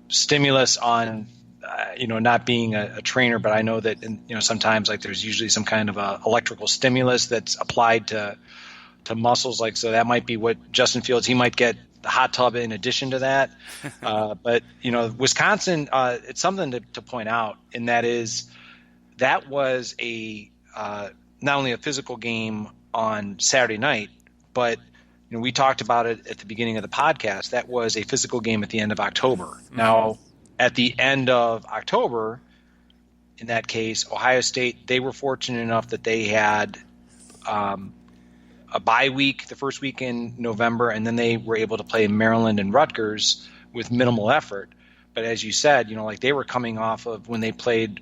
stimulus on, not being a trainer, but I know that sometimes like there's usually some kind of electrical stimulus that's applied to muscles, like so that might be what Justin Fields, he might get the hot tub in addition to that. But Wisconsin, it's something to point out, and that was a not only a physical game on Saturday night, but we talked about it at the beginning of the podcast. That was a physical game at the end of October. Mm-hmm. Now, at the end of October, in that case, Ohio State, they were fortunate enough that they had a bye week, the first week in November, and then they were able to play Maryland and Rutgers, with minimal effort. But as you said, like they were coming off of when they played,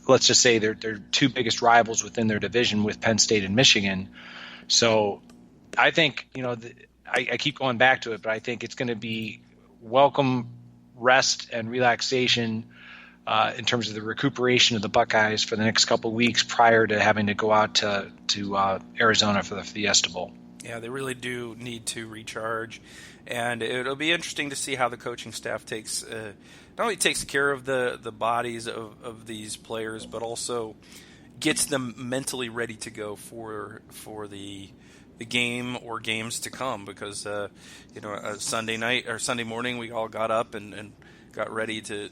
let's just say their two biggest rivals within their division with Penn State and Michigan. So I think, I keep going back to it, but I think it's going to be welcome rest and relaxation in terms of the recuperation of the Buckeyes for the next couple of weeks prior to having to go out to Arizona for the Fiesta Bowl. Yeah, they really do need to recharge, and it'll be interesting to see how the coaching staff not only takes care of the bodies of these players, but also gets them mentally ready to go for the game or games to come. Because Sunday night or Sunday morning, we all got up and got ready to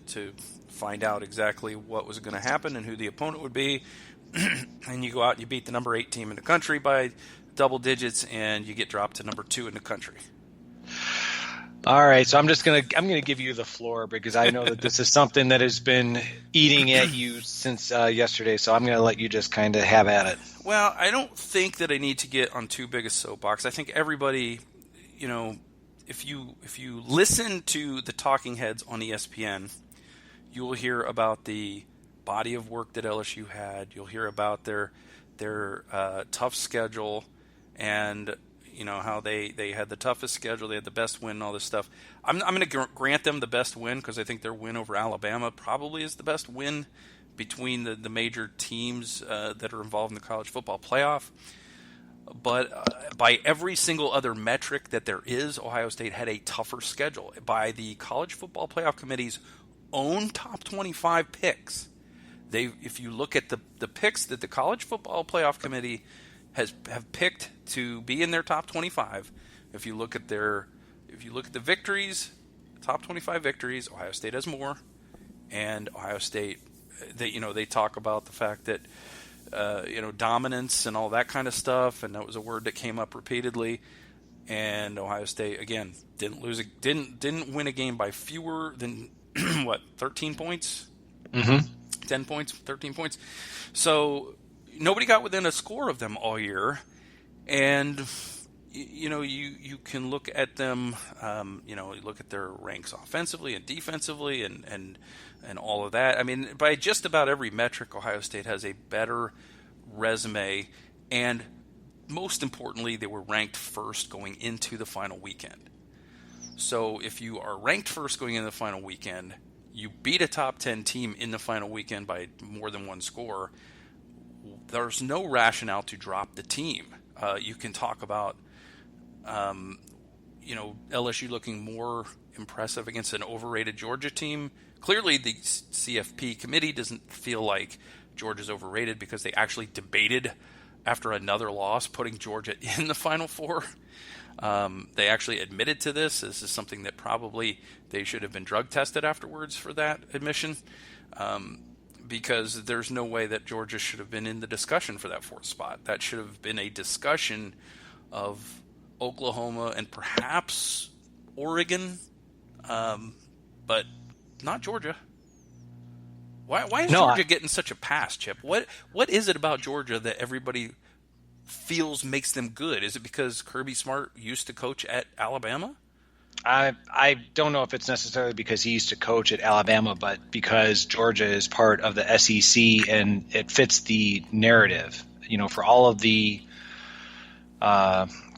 find out exactly what was going to happen and who the opponent would be. And you go out and you beat the number 8 team in the country by double digits, and you get dropped to number 2 in the country. All right, so I'm gonna give you the floor because I know that this is something that has been eating at you since yesterday. So I'm gonna let you just kind of have at it. Well, I don't think that I need to get on too big a soapbox. I think everybody, if you listen to the talking heads on ESPN, you will hear about the body of work that LSU had. You'll hear about their tough schedule, and how they had the toughest schedule, they had the best win, and all this stuff. I'm going to grant them the best win because I think their win over Alabama probably is the best win between the major teams that are involved in the college football playoff. But by every single other metric that there is, Ohio State had a tougher schedule. By the College Football Playoff Committee's own top 25 picks, if you look at the picks that the College Football Playoff Committee have picked to be in their top 25, if you look at the victories, top 25 victories, Ohio State has more, and Ohio State, they talk about the fact that dominance and all that kind of stuff, and that was a word that came up repeatedly. And Ohio State again didn't win a game by fewer than 13 points. Mm-hmm. 10 points, 13 points. So nobody got within a score of them all year. And, you can look at them, you look at their ranks offensively and defensively and all of that. I mean, by just about every metric, Ohio State has a better resume. And most importantly, they were ranked first going into the final weekend. So if you are ranked first going into the final weekend, you beat a top 10 team in the final weekend by more than one score, there's no rationale to drop the team. You can talk about, LSU looking more impressive against an overrated Georgia team. Clearly, the CFP committee doesn't feel like Georgia's overrated because they actually debated after another loss putting Georgia in the Final Four. They actually admitted to this. This is something that probably they should have been drug tested afterwards for that admission, because there's no way that Georgia should have been in the discussion for that 4th spot. That should have been a discussion of Oklahoma and perhaps Oregon, but not Georgia. Why is Georgia getting such a pass, Chip? What is it about Georgia that everybody feels makes them good? Is it because Kirby Smart used to coach at Alabama? I don't know if it's necessarily because he used to coach at Alabama, but because Georgia is part of the SEC and it fits the narrative. For all of the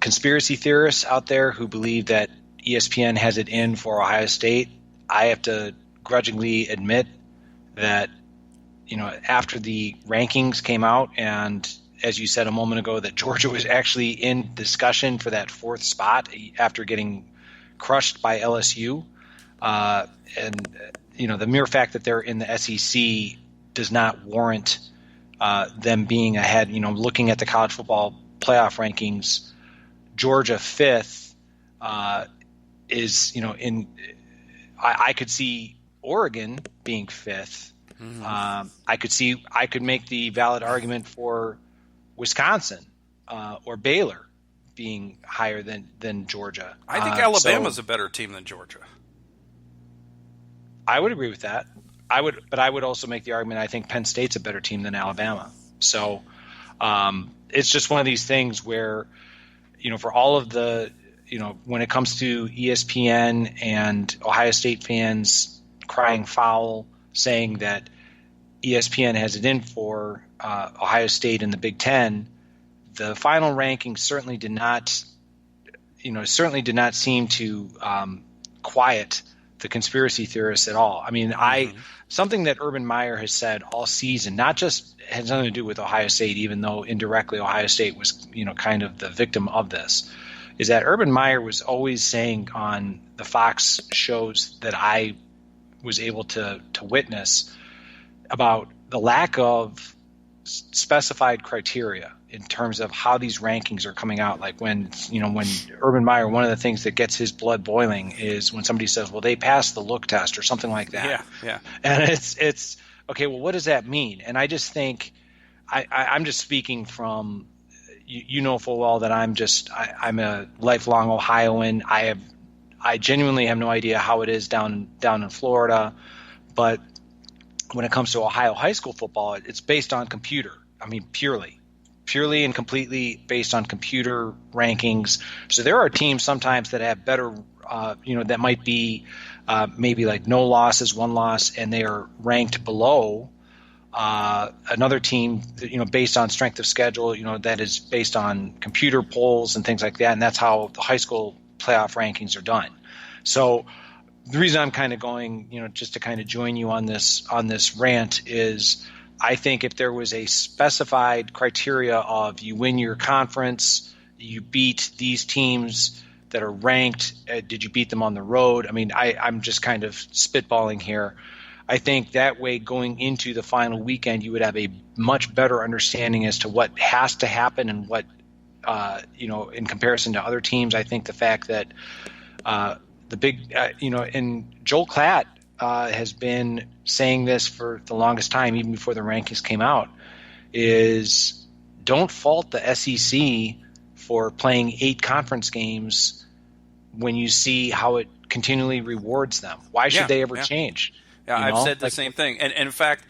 conspiracy theorists out there who believe that ESPN has it in for Ohio State, I have to grudgingly admit that, after the rankings came out and as you said a moment ago, that Georgia was actually in discussion for that 4th spot after getting crushed by LSU. And the mere fact that they're in the SEC does not warrant them being ahead. Looking at the college football playoff rankings, Georgia 5th is, I could see Oregon being 5th. Mm-hmm. I could make the valid argument for Wisconsin or Baylor being higher than Georgia. I think Alabama's a better team than Georgia. I would agree with that. But I would also make the argument I think Penn State's a better team than Alabama. So it's just one of these things where, for all of the, when it comes to ESPN and Ohio State fans crying foul, saying that ESPN has it in for Ohio State in the Big Ten, the final ranking certainly did not seem to quiet the conspiracy theorists at all. I mean, something that Urban Meyer has said all season, not just has nothing to do with Ohio State, even though indirectly Ohio State was, kind of the victim of this, is that Urban Meyer was always saying on the Fox shows that I was able to witness about the lack of specified criteria in terms of how these rankings are coming out. Like when Urban Meyer, one of the things that gets his blood boiling is when somebody says, well, they passed the look test or something like that. Yeah. And it's okay, well, what does that mean? And I just think I'm just speaking from, you know full well that I'm a lifelong Ohioan. I genuinely have no idea how it is down in Florida, but when it comes to Ohio high school football, it's based on computer. I mean, purely and completely based on computer rankings. So there are teams sometimes that have better, that might be maybe like no losses, one loss, and they are ranked below another team, based on strength of schedule, that is based on computer polls and things like that. And that's how the high school playoff rankings are done. So the reason I'm kind of going, just to kind of join you on this rant is I think if there was a specified criteria of you win your conference, you beat these teams that are ranked, did you beat them on the road? I mean, I'm just kind of spitballing here. I think that way going into the final weekend, you would have a much better understanding as to what has to happen and what, in comparison to other teams. I think the fact that the big, and Joel Klatt has been saying this for the longest time, even before the rankings came out, is don't fault the SEC for playing 8 conference games when you see how it continually rewards them. Why should they ever change? Yeah, I've said the same thing. And in fact,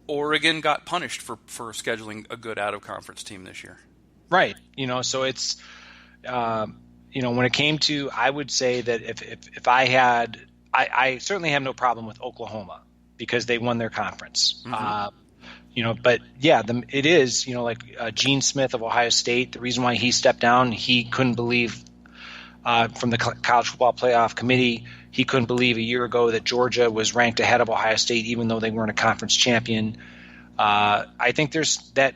Oregon got punished for scheduling a good out-of-conference team this year. Right. So it's, when it came to, I would say that if I had, I certainly have no problem with Oklahoma because they won their conference. But yeah, it is, like Gene Smith of Ohio State, the reason why he stepped down, he couldn't believe from the College Football Playoff Committee, he couldn't believe a year ago that Georgia was ranked ahead of Ohio State, even though they weren't a conference champion. I think there's that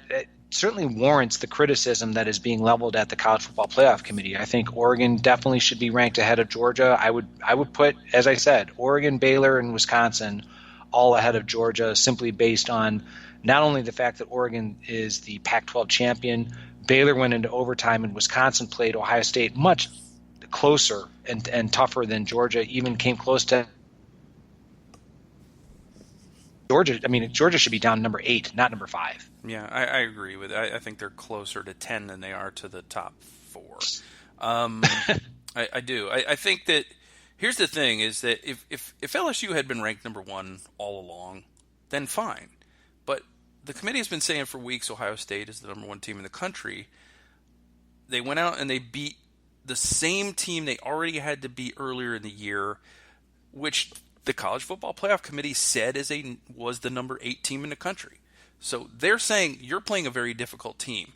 certainly warrants the criticism that is being leveled at the College Football Playoff Committee. I think Oregon definitely should be ranked ahead of Georgia. I would put, as I said, Oregon, Baylor, and Wisconsin all ahead of Georgia, simply based on not only the fact that Oregon is the Pac-12 champion, Baylor went into overtime, and Wisconsin played Ohio State much closer and tougher than Georgia, even came close to Georgia. I mean, Georgia should be down number 8, not number 5. Yeah, I agree with it. I think they're closer to 10 than they are to the top 4. I do. I think that here's the thing is that if LSU had been ranked number 1 all along, then fine. But the committee has been saying for weeks Ohio State is the number 1 team in the country. They went out and they beat the same team they already had to beat earlier in the year, which the College Football Playoff Committee said was the number 8 team in the country. So they're saying you're playing a very difficult team.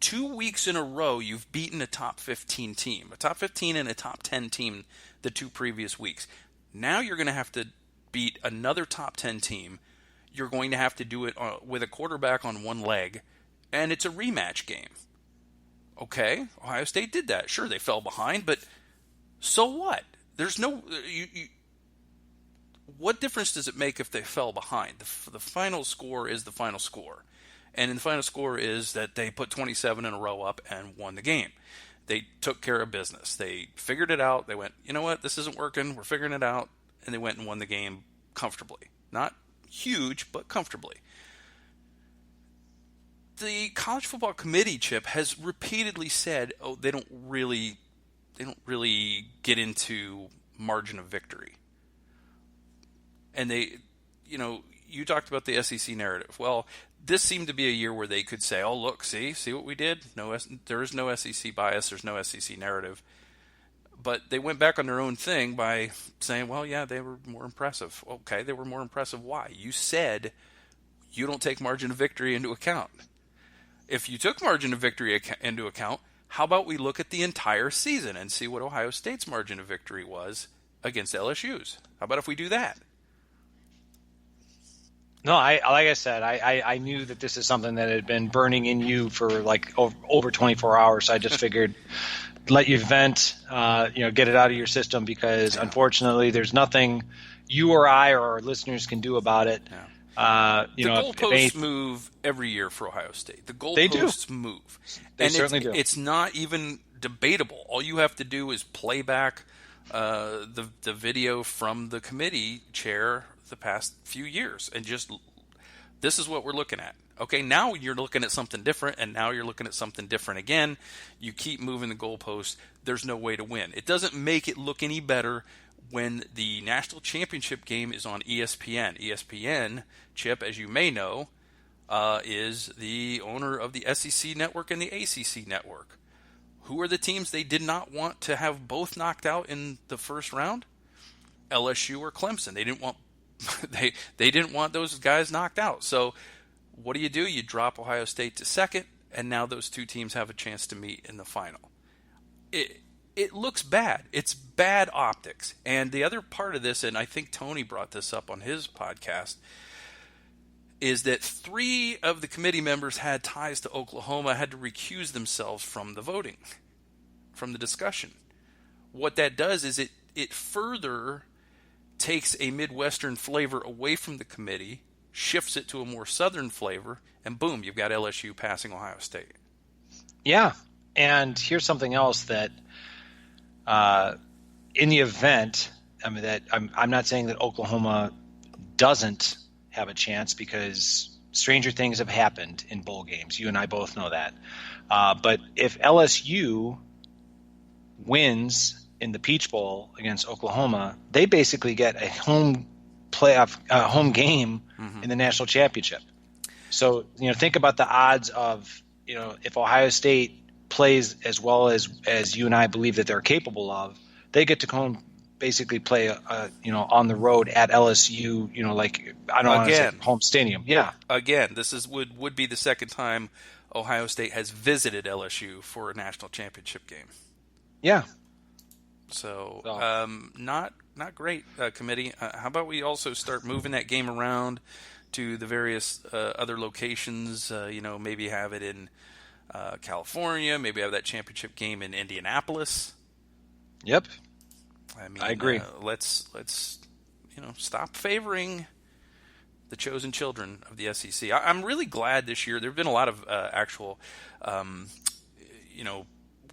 2 weeks in a row, you've beaten a top 15 team, a top 15 and a top 10 team the 2 previous weeks. Now you're going to have to beat another top 10 team. You're going to have to do it with a quarterback on one leg, and it's a rematch game. Okay, Ohio State did that. Sure, they fell behind, but so what? There's no what difference does it make if they fell behind? The final score is the final score. And in the final score is that they put 27 in a row up and won the game. They took care of business. They figured it out. They went, you know what, this isn't working. We're figuring it out. And they went and won the game comfortably. Not huge, but comfortably. The College Football Committee, Chip, has repeatedly said, they don't really get into margin of victory. And you talked about the SEC narrative. Well, this seemed to be a year where they could say, oh, look, see what we did? There is no SEC bias. There's no SEC narrative. But they went back on their own thing by saying, well, yeah, they were more impressive. Okay, they were more impressive. Why? You said you don't take margin of victory into account. If you took margin of victory into account, how about we look at the entire season and see what Ohio State's margin of victory was against LSU's? How about if we do that? No, like I said, I knew that this is something that had been burning in you for like over 24 hours. So I just figured let you vent, get it out of your system, because unfortunately there's nothing you or I or our listeners can do about it. Yeah. The goalposts move every year for Ohio State. The goalposts move. They certainly do. It's not even debatable. All you have to do is play back the video from the committee chair the past few years, and just this is what we're looking at. Okay, now you're looking at something different, and now you're looking at something different again. You keep moving the goalposts. There's no way to win. It doesn't make it look any better when the national championship game is on ESPN. ESPN, Chip, as you may know, is the owner of the SEC network and the ACC network. Who are the teams they did not want to have both knocked out in the first round? LSU or Clemson. They didn't want they didn't want those guys knocked out. So what do? You drop Ohio State to second, and now those two teams have a chance to meet in the final. It looks bad. It's bad optics. And the other part of this, and I think Tony brought this up on his podcast, is that 3 of the committee members had ties to Oklahoma, had to recuse themselves from the voting, from the discussion. What that does is it further takes a Midwestern flavor away from the committee, shifts it to a more Southern flavor, and boom, you've got LSU passing Ohio State. Yeah, and here's something else that in the event, I'm not saying that Oklahoma doesn't have a chance, because stranger things have happened in bowl games. You and I both know that. But if LSU wins in the Peach Bowl against Oklahoma, they basically get a home game in the national championship. So, think about the odds of, if Ohio State plays as well as you and I believe that they're capable of, they get to come basically play on the road at LSU, like, I don't want to say home stadium. Yeah. Again, this would be the second time Ohio State has visited LSU for a national championship game. Yeah. So not great, committee. How about we also start moving that game around to the various other locations? Maybe have it in California. Maybe have that championship game in Indianapolis. Yep. I agree. Let's stop favoring the chosen children of the SEC. I'm really glad this year. There have been a lot of actual,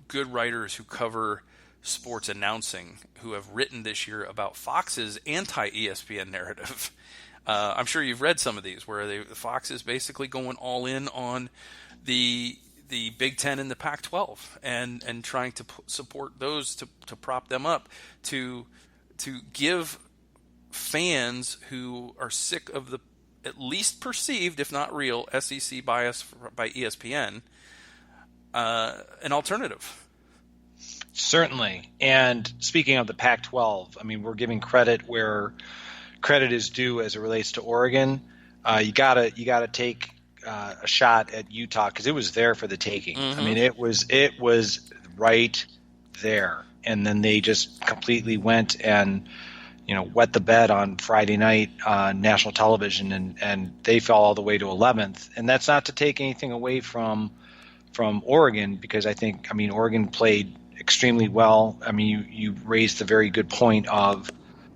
good writers who cover sports announcing who have written this year about Fox's anti-ESPN narrative. I'm sure you've read some of these where Fox is basically going all in on the Big Ten and the Pac-12 and trying to support those to prop them up, to give fans who are sick of the at least perceived, if not real, SEC bias by ESPN an alternative. Certainly. And speaking of the Pac-12, we're giving credit where credit is due as it relates to Oregon. You gotta take a shot at Utah, because it was there for the taking. Mm-hmm. It was right there, and then they just completely went and wet the bed on Friday night on national television, and they fell all the way to 11th. And that's not to take anything away from Oregon, because I think Oregon played extremely well. You raised the very good point of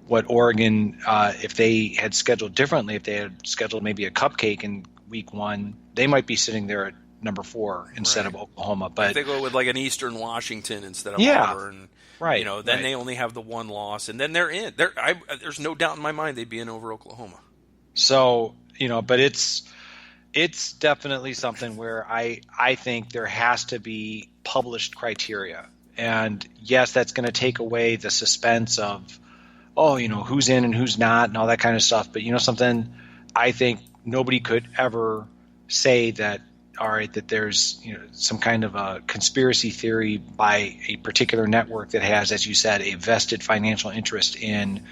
what Oregon, if they had scheduled differently, if they had scheduled maybe a cupcake in week 1, they might be sitting there at number 4 instead of Oklahoma. But if they go with like an Eastern Washington instead of Auburn, right? Then they only have the one loss, and then they're in. There's no doubt in my mind they'd be in over Oklahoma. So but it's definitely something where I think there has to be published criteria. And yes, that's going to take away the suspense of, who's in and who's not and all that kind of stuff. But something, I think nobody could ever say that all right, that there's some kind of a conspiracy theory by a particular network that has, as you said, a vested financial interest in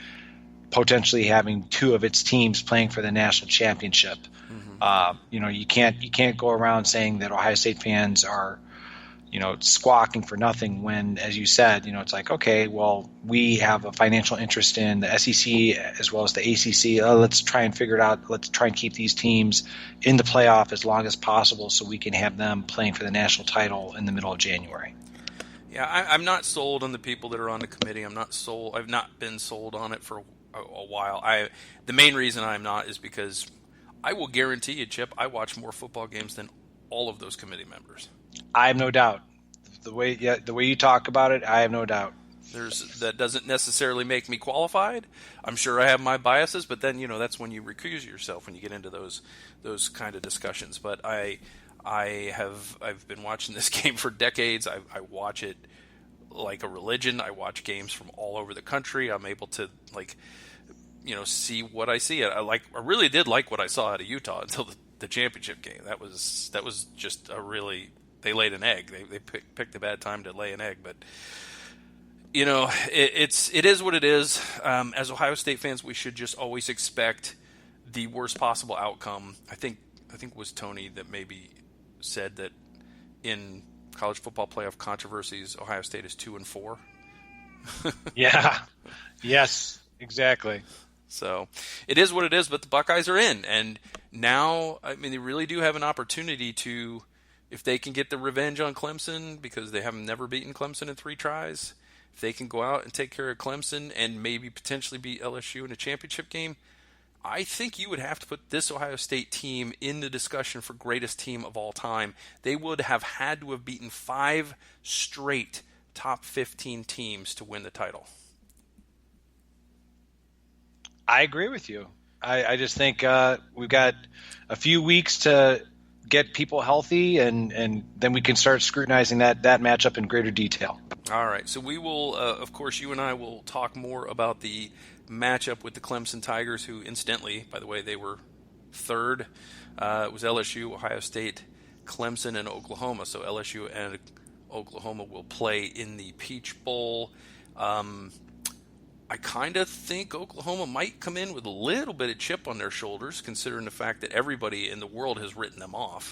potentially having two of its teams playing for the national championship. You can't go around saying that Ohio State fans are squawking for nothing when, as you said, it's like, okay, well, we have a financial interest in the SEC as well as the ACC. Let's try and figure it out. Let's try and keep these teams in the playoff as long as possible so we can have them playing for the national title in the middle of January. Yeah, I'm not sold on the people that are on the committee. I'm not sold. I've not been sold on it for a while. The main reason I'm not is because I will guarantee you, Chip, I watch more football games than all of those committee members. I have no doubt. The way you talk about it, I have no doubt. That doesn't necessarily make me qualified. I'm sure I have my biases, but then that's when you recuse yourself when you get into those kind of discussions. But I've been watching this game for decades. I watch it like a religion. I watch games from all over the country. I'm able to see what I see. I really did like what I saw out of Utah until the championship game. That was just a really. They laid an egg. They picked a bad time to lay an egg, but it is what it is. As Ohio State fans, we should just always expect the worst possible outcome. I think it was Tony that maybe said that in college football playoff controversies, Ohio State is 2-4. Yeah. Yes. Exactly. So it is what it is. But the Buckeyes are in, and now they really do have an opportunity to. If they can get the revenge on Clemson because they have never beaten Clemson in 3 tries, if they can go out and take care of Clemson and maybe potentially beat LSU in a championship game, I think you would have to put this Ohio State team in the discussion for greatest team of all time. They would have had to have beaten 5 straight top 15 teams to win the title. I agree with you. I just think we've got a few weeks to get people healthy, and then we can start scrutinizing that matchup in greater detail. All right. So we will, of course, you and I will talk more about the matchup with the Clemson Tigers, who incidentally, by the way, they were third. It was LSU, Ohio State, Clemson, and Oklahoma. So LSU and Oklahoma will play in the Peach Bowl. I kind of think Oklahoma might come in with a little bit of chip on their shoulders, considering the fact that everybody in the world has written them off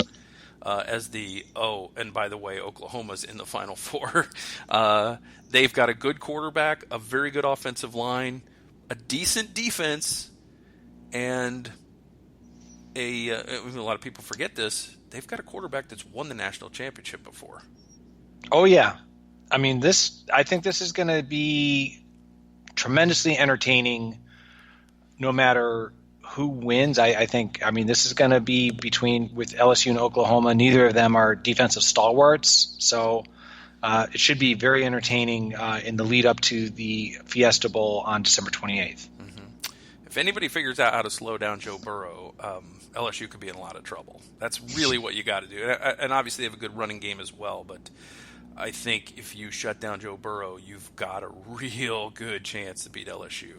and by the way, Oklahoma's in the Final Four. They've got a good quarterback, a very good offensive line, a decent defense, and a lot of people forget this. They've got a quarterback that's won the national championship before. Oh, yeah. I think this is going to be tremendously entertaining no matter who wins. I think this is going to be with LSU and Oklahoma. Neither of them are defensive stalwarts, so it should be very entertaining in the lead up to the Fiesta Bowl on December 28th. Mm-hmm. If anybody figures out how to slow down Joe Burrow, LSU could be in a lot of trouble. That's really what you got to do. And obviously they have a good running game as well, but I think if you shut down Joe Burrow, you've got a real good chance to beat LSU.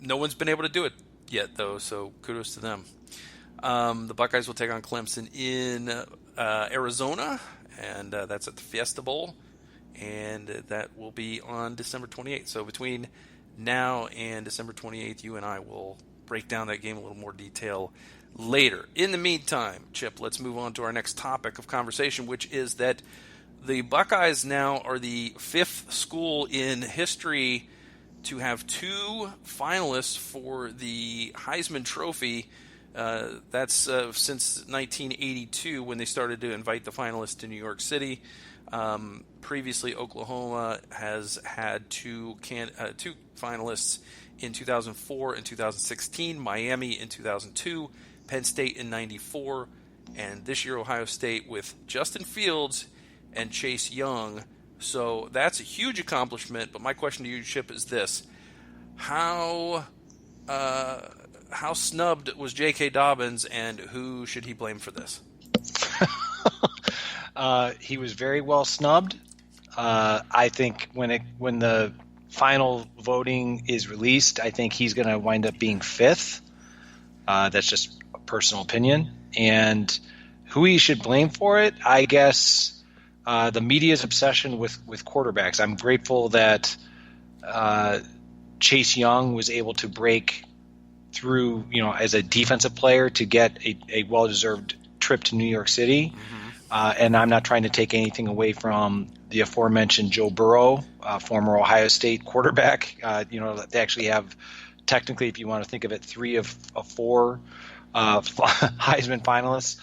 No one's been able to do it yet, though, so kudos to them. The Buckeyes will take on Clemson in Arizona, and that's at the Fiesta Bowl, and that will be on December 28th. So between now and December 28th, you and I will break down that game in a little more detail later. In the meantime, Chip, let's move on to our next topic of conversation, which is that the Buckeyes now are the 5th school in history to have 2 finalists for the Heisman Trophy. That's since 1982 when they started to invite the finalists to New York City. Previously, Oklahoma has had 2 finalists in 2004 and 2016, Miami in 2002, Penn State in 94, and this year Ohio State with Justin Fields and Chase Young. So that's a huge accomplishment. But my question to you, Chip, is this: How snubbed was J.K. Dobbins, and who should he blame for this? He was very well snubbed. I think when the final voting is released, I think he's going to wind up being 5th. That's just a personal opinion. And Who he should blame for it? I guess the media's obsession with quarterbacks. I'm grateful that Chase Young was able to break through, as a defensive player to get a well-deserved trip to New York City. And I'm not trying to take anything away from the aforementioned Joe Burrow, former Ohio State quarterback. They actually have, technically, if you want to think of it, 3 of 4 Heisman finalists,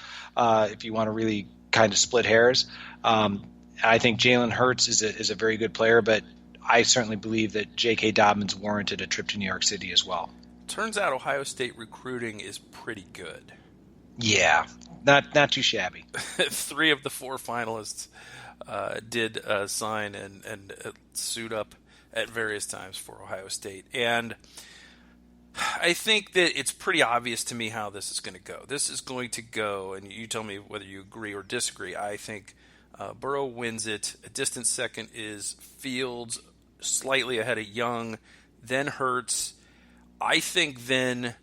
if you want to really kind of split hairs. I think Jalen Hurts is a very good player, but I certainly believe that J.K. Dobbins warranted a trip to New York City as well. Turns out Ohio State recruiting is pretty good. Yeah, not too shabby. 3 of the 4 finalists did sign and suit up at various times for Ohio State. And I think that it's pretty obvious to me how this is going to go. This is going to go, and you tell me whether you agree or disagree. I think Burrow wins it. A distant second is Fields, slightly ahead of Young, then Hurts. I think then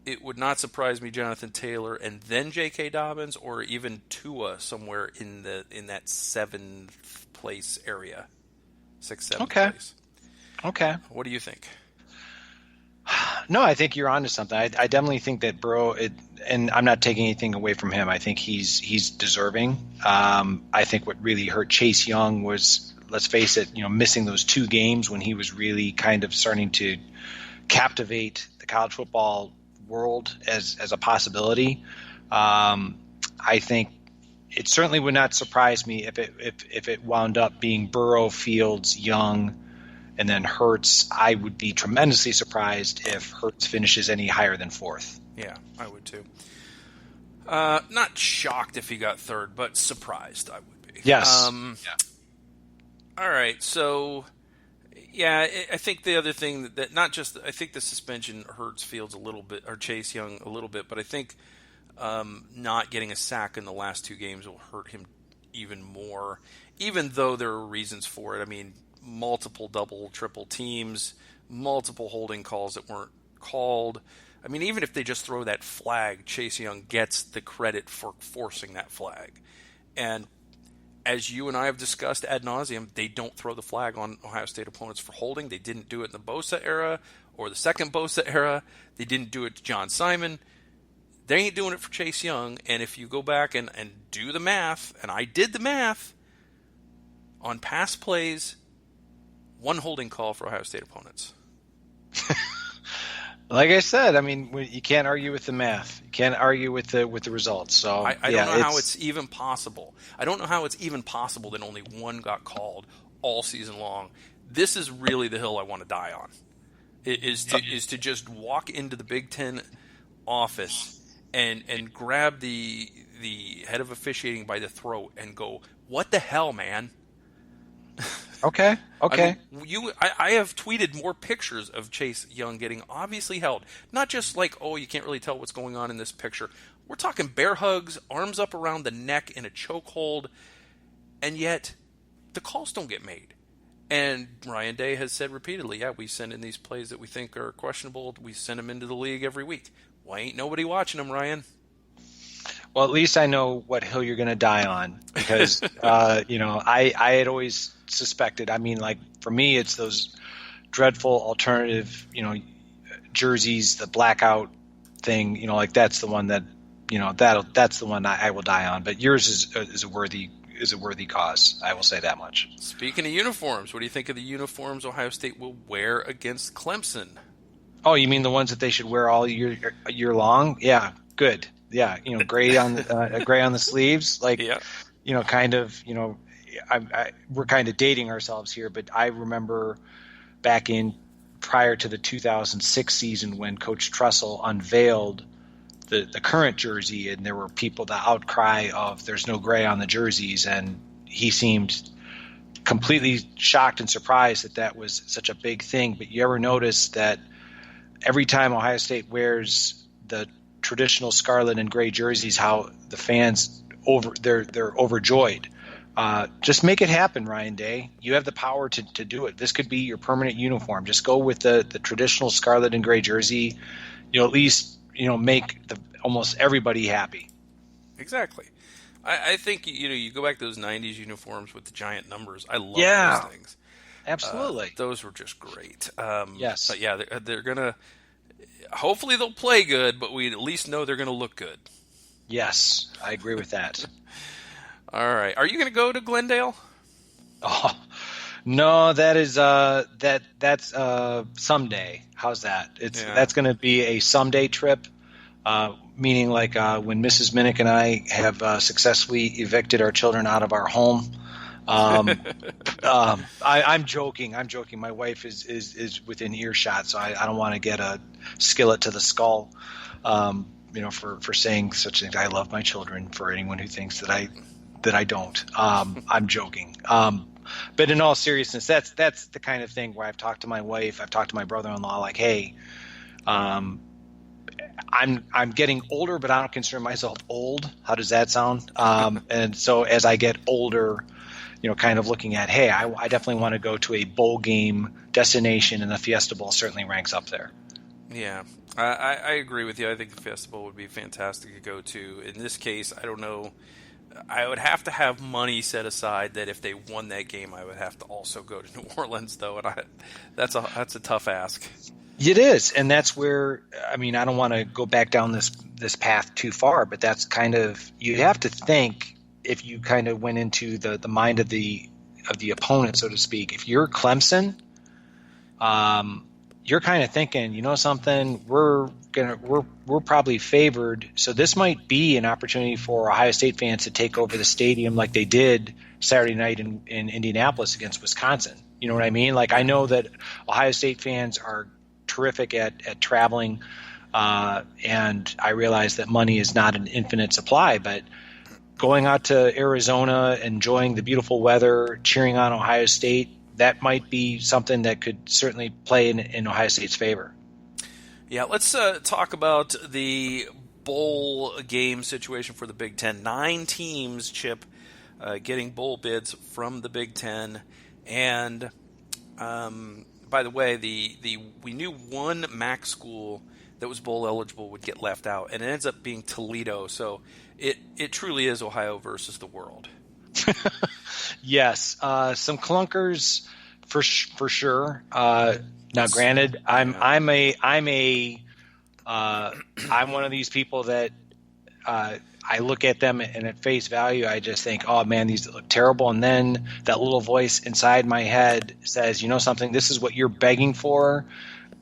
it would not surprise me Jonathan Taylor and then J.K. Dobbins, or even Tua somewhere in that 7th place area, 6th, 7th place. Okay. What do you think? No, I think you're onto something. I definitely think that Burrow, and I'm not taking anything away from him. I think he's deserving. I think what really hurt Chase Young was, let's face it, missing those 2 games when he was really kind of starting to captivate the college football world as a possibility. I think it certainly would not surprise me if it wound up being Burrow, Fields, Young, and then Hurts. I would be tremendously surprised if Hurts finishes any higher than 4th. Yeah, I would too. Not shocked if he got 3rd, but surprised I would be. Yes. All right, so yeah, I think the other thing that not just, I think the suspension hurts Fields a little bit, or Chase Young a little bit, but I think not getting a sack in the last 2 games will hurt him even more, even though there are reasons for it. I mean, multiple double, triple teams, multiple holding calls that weren't called. I mean, even if they just throw that flag, Chase Young gets the credit for forcing that flag. And as you and I have discussed ad nauseum, they don't throw the flag on Ohio State opponents for holding. They didn't do it in the Bosa era or the second Bosa era. They didn't do it to John Simon. They ain't doing it for Chase Young. And if you go back and do the math, and I did the math, on pass plays, 1 holding call for Ohio State opponents. Like I said, I mean, you can't argue with the math. You can't argue with the results. So I don't know how it's even possible. I don't know how it's even possible that only 1 got called all season long. This is really the hill I want to die on. Is to just walk into the Big Ten office and grab the head of officiating by the throat and go, "What the hell, man?" Okay. I mean, I have tweeted more pictures of Chase Young getting obviously held. Not just like, oh, you can't really tell what's going on in this picture. We're talking bear hugs, arms up around the neck in a chokehold, and yet the calls don't get made. And Ryan Day has said repeatedly, yeah, we send in these plays that we think are questionable. We send them into the league every week. Why ain't nobody watching them, Ryan? Well, at least I know what hill you're going to die on because, I had always suspected. I mean, like, for me, it's those dreadful alternative, jerseys, the blackout thing, like that's the one that, that's the one I will die on. But yours is a worthy cause. I will say that much. Speaking of uniforms, what do you think of the uniforms Ohio State will wear against Clemson? Oh, you mean the ones that they should wear all year long? Yeah, good. Yeah, gray on the sleeves, like, yeah. We're kind of dating ourselves here, but I remember back in prior to the 2006 season when Coach Tressel unveiled the current jersey, and there were people, the outcry of there's no gray on the jerseys, and he seemed completely shocked and surprised that was such a big thing. But you ever notice that every time Ohio State wears the traditional scarlet and gray jerseys, how the fans they're overjoyed. Just make it happen, Ryan Day. You have the power to do it. This could be your permanent uniform. Just go with the traditional scarlet and gray jersey. At least make almost everybody happy. exactly. I think you go back to those '90s uniforms with the giant numbers. I love Yeah, those things. absolutely. Those were just great. Yes. But yeah, they're gonna. Hopefully they'll play good, but we at least know they're gonna look good. Yes, I agree with that. All right, are you gonna go to Glendale? Oh, no, that is that's someday. How's that? Yeah. That's going to be a someday trip. Meaning like when Mrs. Minnick and I have successfully evicted our children out of our home. I'm joking. I'm joking. My wife is within earshot, so I don't want to get a skillet to the skull. For saying such things. I love my children. For anyone who thinks that I don't, I'm joking. But in all seriousness, that's the kind of thing where I've talked to my wife, I've talked to my brother-in-law, like, hey, I'm getting older, but I don't consider myself old. How does that sound? And so as I get older, kind of looking at, hey, I definitely want to go to a bowl game destination, and the Fiesta Bowl certainly ranks up there. Yeah, I agree with you. I think the Fiesta Bowl would be fantastic to go to. In this case, I don't know. I would have to have money set aside that if they won that game, I would have to also go to New Orleans, though, and that's a tough ask. It is, and that's where I don't want to go back down this path too far, but that's kind of, you have to think, if you kind of went into the mind of the opponent, so to speak. If you're Clemson, you're kind of thinking, something, we're probably favored, so this might be an opportunity for Ohio State fans to take over the stadium like they did Saturday night in Indianapolis against Wisconsin. You know what I mean? Like, I know that Ohio State fans are terrific at traveling, and I realize that money is not an infinite supply, but going out to Arizona, enjoying the beautiful weather, cheering on Ohio State, that might be something that could certainly play in Ohio State's favor. Yeah, let's talk about the bowl game situation for the Big Ten. 9 teams, Chip, getting bowl bids from the Big Ten. And by the way, we knew one MAC school that was bowl eligible would get left out, and it ends up being Toledo. So it truly is Ohio versus the world. Yes, some clunkers for sure. Now, granted, I'm one of these people that I look at them, and at face value, I just think, oh man, these look terrible. And then that little voice inside my head says, something, this is what you're begging for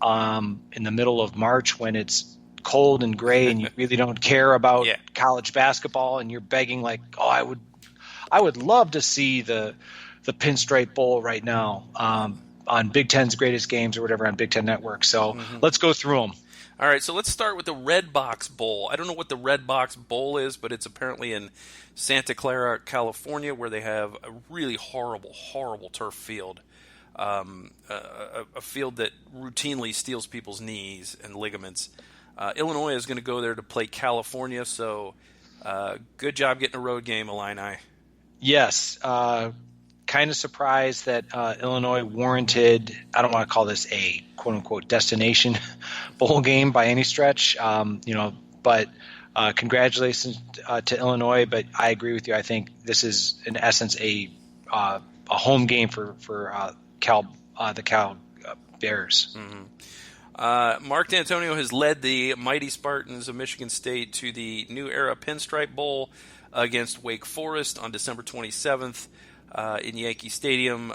in the middle of March when it's cold and gray and you really don't care about college basketball, and you're begging like, oh, I would love to see the Pinstripe Bowl right now on Big Ten's Greatest Games or whatever on Big Ten Network. So let's go through them. All right, so let's start with the Red Box Bowl. I don't know what the Red Box Bowl is, but it's apparently in Santa Clara, California, where they have a really horrible, horrible turf field. A field that routinely steals people's knees and ligaments. Illinois is going to go there to play California, so good job getting a road game, Illini. Yes, kind of surprised that Illinois warranted, I don't want to call this a quote-unquote destination bowl game by any stretch, but congratulations to Illinois. But I agree with you. I think this is, in essence, a home game for the Cal Bears. Mm-hmm. Mark D'Antonio has led the Mighty Spartans of Michigan State to the New Era Pinstripe Bowl against Wake Forest on December 27th in Yankee Stadium.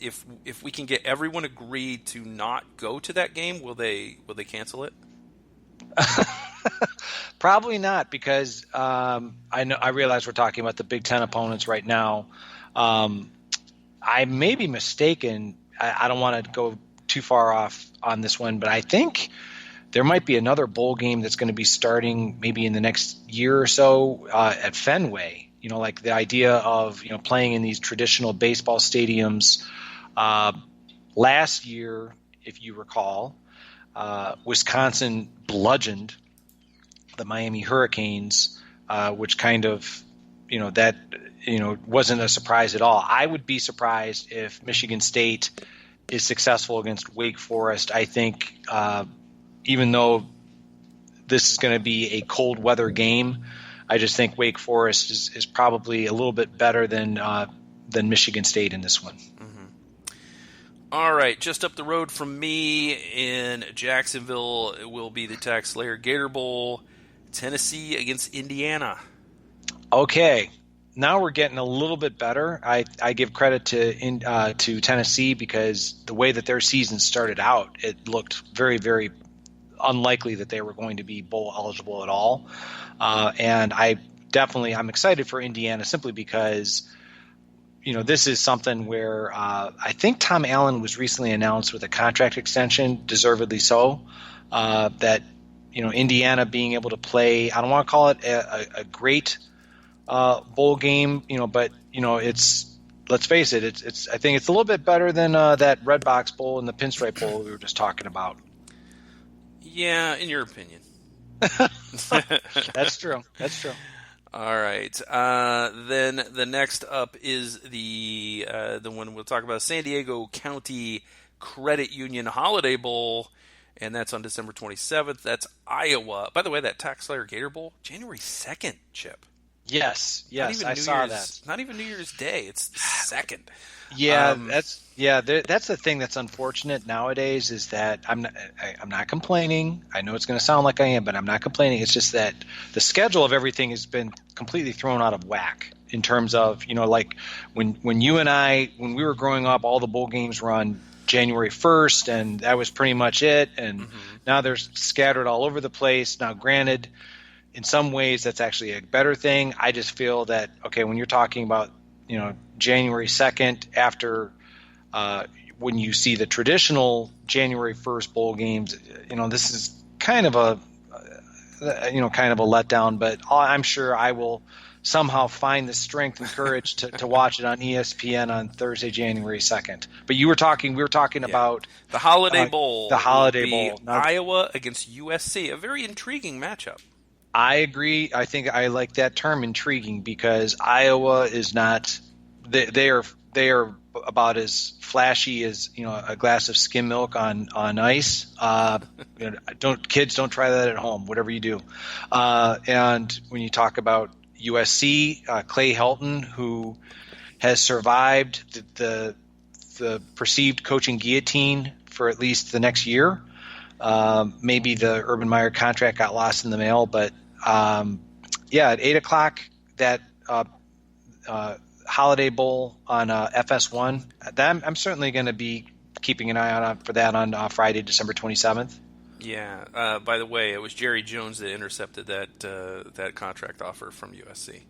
If we can get everyone agreed to not go to that game, will they cancel it? Probably not, because I realize we're talking about the Big Ten opponents right now. I may be mistaken. I don't want to go too far off on this one, but I think there might be another bowl game that's going to be starting maybe in the next year or so at Fenway. Like the idea of playing in these traditional baseball stadiums. Last year, if you recall, Wisconsin bludgeoned the Miami Hurricanes, which kind of wasn't a surprise at all. I would be surprised if Michigan State is successful against Wake Forest. I think even though this is going to be a cold weather game, I just think Wake Forest is probably a little bit better than Michigan State in this one. All right, just up the road from me in Jacksonville, it will be the Tax Slayer Gator Bowl, Tennessee against Indiana. Okay, now we're getting a little bit better. I give credit to Tennessee because the way that their season started out, it looked very, very unlikely that they were going to be bowl eligible at all. And I'm excited for Indiana simply because this is something where I think Tom Allen was recently announced with a contract extension, deservedly so, that Indiana being able to play, I don't want to call it a great bowl game, but let's face it, I think it's a little bit better than that Red Box Bowl and the Pinstripe Bowl we were just talking about. Yeah, in your opinion. That's true. All right. Then the next up is the one we'll talk about, San Diego County Credit Union Holiday Bowl, and that's on December 27th. That's Iowa. By the way, that Tax Slayer Gator Bowl, January 2nd, Chip. Yes, I saw that. Not even New Year's Day. It's the 2nd. Yeah, that's the thing that's unfortunate nowadays is that I'm not complaining. I know it's going to sound like I am, but I'm not complaining. It's just that the schedule of everything has been completely thrown out of whack in terms of like when you and I, when we were growing up, all the bowl games were on January 1st, and that was pretty much it. And now they're scattered all over the place. Now, granted, in some ways that's actually a better thing. I just feel that when you're talking about January 2nd after when you see the traditional January 1st bowl games, this is kind of a letdown, but I'm sure I will somehow find the strength and courage to watch it on ESPN on Thursday, January 2nd. But we were talking about the Holiday Bowl. The Holiday Bowl. Now, Iowa against USC, a very intriguing matchup. I agree. I think I like that term, intriguing, because Iowa is not. They are about as flashy as a glass of skim milk on ice. Kids don't try that at home. Whatever you do. And when you talk about USC, Clay Helton, who has survived the perceived coaching guillotine for at least the next year. Maybe the Urban Meyer contract got lost in the mail, but at 8:00 that Holiday Bowl on FS1. I'm certainly going to be keeping an eye out for that on Friday, December 27th. Yeah. By the way, it was Jerry Jones that intercepted that contract offer from USC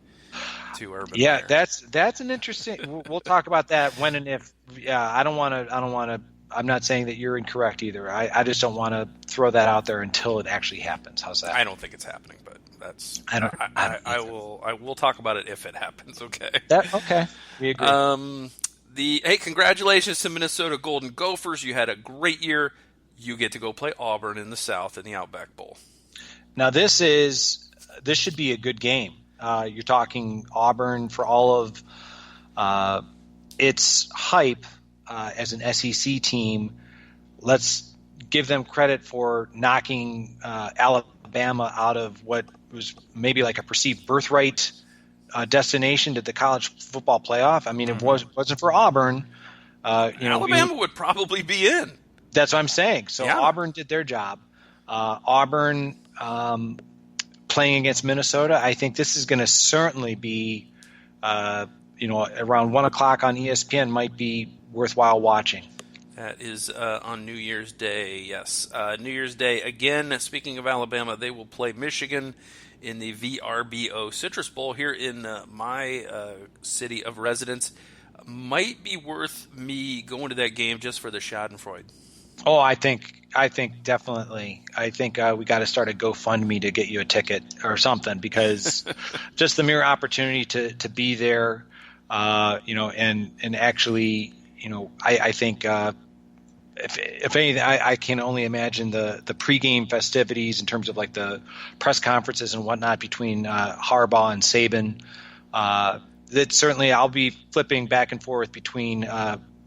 to Urban Meyer. That's an interesting. We'll talk about that when and if. Yeah, I don't want to. I'm not saying that you're incorrect either. I just don't want to throw that out there until it actually happens. How's that? I don't think it's happening, but that's. I will talk about it if it happens. Okay. Okay. We agree. Hey, congratulations to Minnesota Golden Gophers. You had a great year. You get to go play Auburn in the South in the Outback Bowl. Now this should be a good game. You're talking Auburn for all of its hype. As an SEC team, let's give them credit for knocking Alabama out of what was maybe like a perceived birthright destination to the college football playoff. I mean, it wasn't for Auburn. Alabama would probably be in. That's what I'm saying. So yeah. Auburn did their job. Auburn playing against Minnesota, I think this is going to certainly be, around 1 o'clock on ESPN might be worthwhile watching. That is on New Year's Day, yes. New Year's Day, again, speaking of Alabama, they will play Michigan in the VRBO Citrus Bowl here in my city of residence. Might be worth me going to that game just for the Schadenfreude. Oh, I think definitely. I think we got to start a GoFundMe to get you a ticket or something, because just the mere opportunity to be there, and actually, I think if anything, I can only imagine the pregame festivities in terms of like the press conferences and whatnot between Harbaugh and Saban. That certainly I'll be flipping back and forth between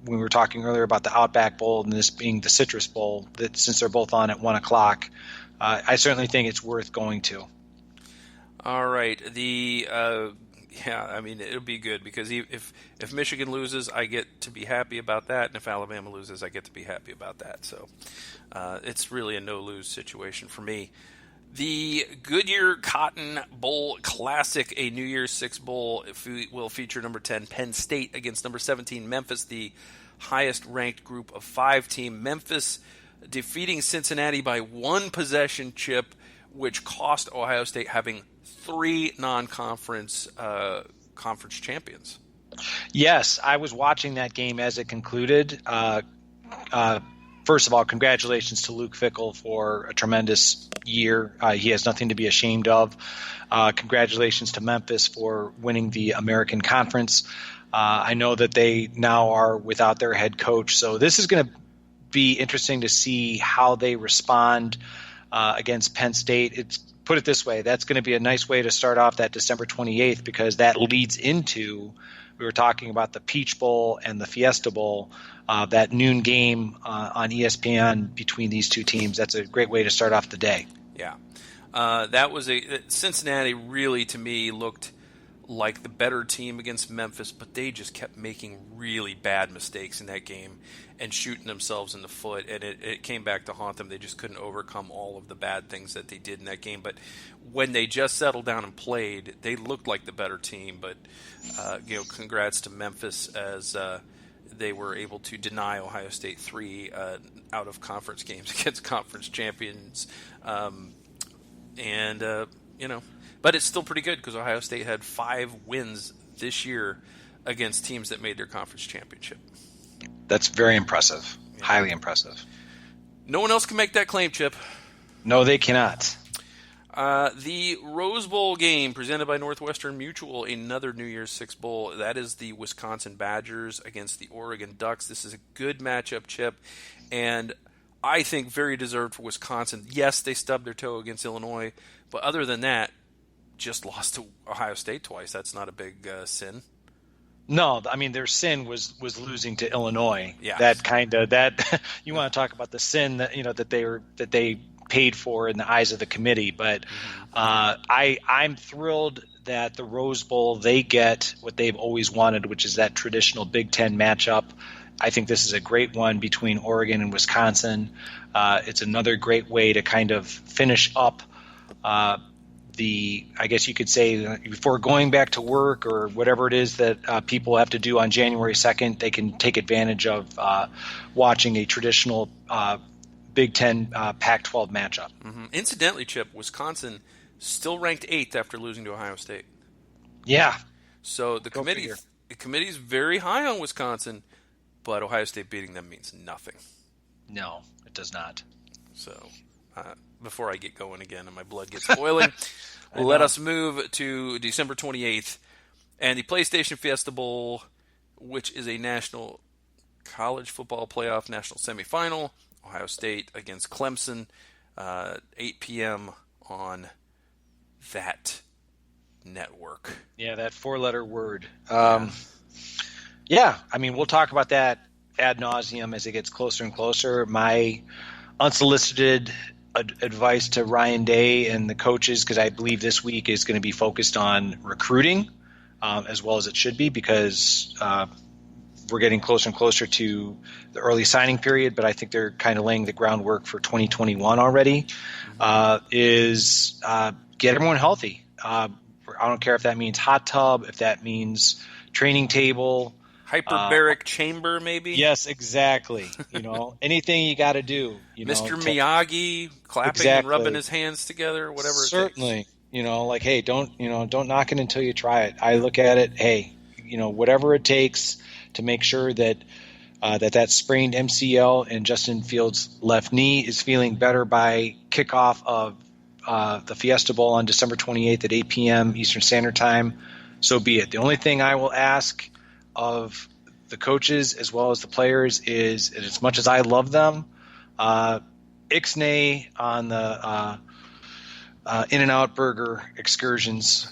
when we were talking earlier about the Outback Bowl and this being the Citrus Bowl, that since they're both on at 1 o'clock, I certainly think it's worth going to. All right. Yeah, I mean it'll be good because if Michigan loses, I get to be happy about that, and if Alabama loses, I get to be happy about that. So it's really a no-lose situation for me. The Goodyear Cotton Bowl Classic, a New Year's Six Bowl, will feature number 10 Penn State against number 17 Memphis, the highest-ranked group of 5 team. Memphis defeating Cincinnati by 1 possession, Chip, which cost Ohio State having 3 non-conference conference champions. Yes, I was watching that game as it concluded. First of all, congratulations to Luke Fickell for a tremendous year. He has nothing to be ashamed of. Congratulations to Memphis for winning the American Conference. I know that they now are without their head coach, so this is going to be interesting to see how they respond against Penn State. Put it this way, that's going to be a nice way to start off that December 28th because that leads into – we were talking about the Peach Bowl and the Fiesta Bowl, that noon game on ESPN between these two teams. That's a great way to start off the day. Yeah. Cincinnati really, to me, looked like the better team against Memphis, but they just kept making really bad mistakes in that game and shooting themselves in the foot, and it came back to haunt them. They just couldn't overcome all of the bad things that they did in that game. But when they just settled down and played, they looked like the better team. But congrats to Memphis as they were able to deny Ohio State 3 out-of-conference games against conference champions. But it's still pretty good because Ohio State had 5 wins this year against teams that made their conference championship. That's very impressive. Yeah. Highly impressive. No one else can make that claim, Chip. No, they cannot. The Rose Bowl game presented by Northwestern Mutual, another New Year's Six Bowl. That is the Wisconsin Badgers against the Oregon Ducks. This is a good matchup, Chip, and I think very deserved for Wisconsin. Yes, they stubbed their toe against Illinois, but other than that, just lost to Ohio State twice. That's not a big sin. No, I mean their sin was losing to Illinois. Yeah. That you want to talk about the sin that they paid for in the eyes of the committee. But I'm thrilled that the Rose Bowl, they get what they've always wanted, which is that traditional Big Ten matchup. I think this is a great one between Oregon and Wisconsin. It's another great way to kind of finish up I guess you could say before going back to work or whatever it is that people have to do on January 2nd, they can take advantage of watching a traditional Big Ten Pac-12 matchup. Mm-hmm. Incidentally, Chip, Wisconsin still ranked 8th after losing to Ohio State. Yeah. So the committee's very high on Wisconsin, but Ohio State beating them means nothing. No, it does not. So before I get going again and my blood gets boiling, let us move to December 28th and the PlayStation Fiesta Bowl, which is a National College Football Playoff National Semifinal. Ohio State against Clemson, 8 p.m. on that network. Yeah, that 4-letter word. Yeah, I mean, we'll talk about that ad nauseum as it gets closer and closer. My unsolicited advice to Ryan Day and the coaches, because I believe this week is going to be focused on recruiting as well as it should be, because we're getting closer and closer to the early signing period, but I think they're kind of laying the groundwork for 2021 already, is get everyone healthy. I don't care if that means hot tub, if that means training table. Hyperbaric chamber, maybe? Yes, exactly. Anything you got to do. Mr. Miyagi clapping and rubbing his hands together, whatever it Certainly. Takes. Hey, don't knock it until you try it. I look at it, hey, whatever it takes to make sure that that sprained MCL and Justin Fields' left knee is feeling better by kickoff of the Fiesta Bowl on December 28th at 8 p.m. Eastern Standard Time. So be it. The only thing I will ask of the coaches as well as the players is, as much as I love them, ixnay on the In-N-Out burger excursions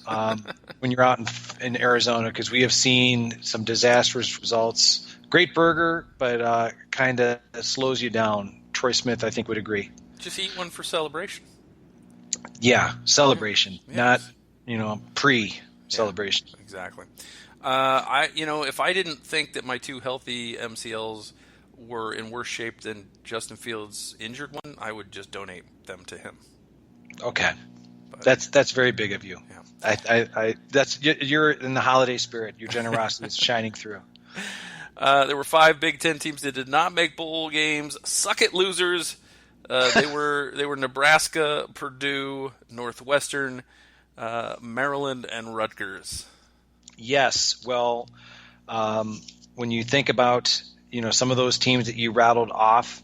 when you're out in Arizona, because we have seen some disastrous results. Great burger, but kind of slows you down. Troy Smith, I think, would agree. Just eat one for celebration. Yeah, celebration, yes. pre-celebration. Yeah, exactly. If I didn't think that my two healthy MCLs were in worse shape than Justin Fields' injured one, I would just donate them to him. Okay, But, that's very big of you. Yeah. You're in the holiday spirit. Your generosity is shining through. There were 5 Big Ten teams that did not make bowl games. Suck it, losers. They were Nebraska, Purdue, Northwestern, Maryland, and Rutgers. Yes. Well, when you think about some of those teams that you rattled off,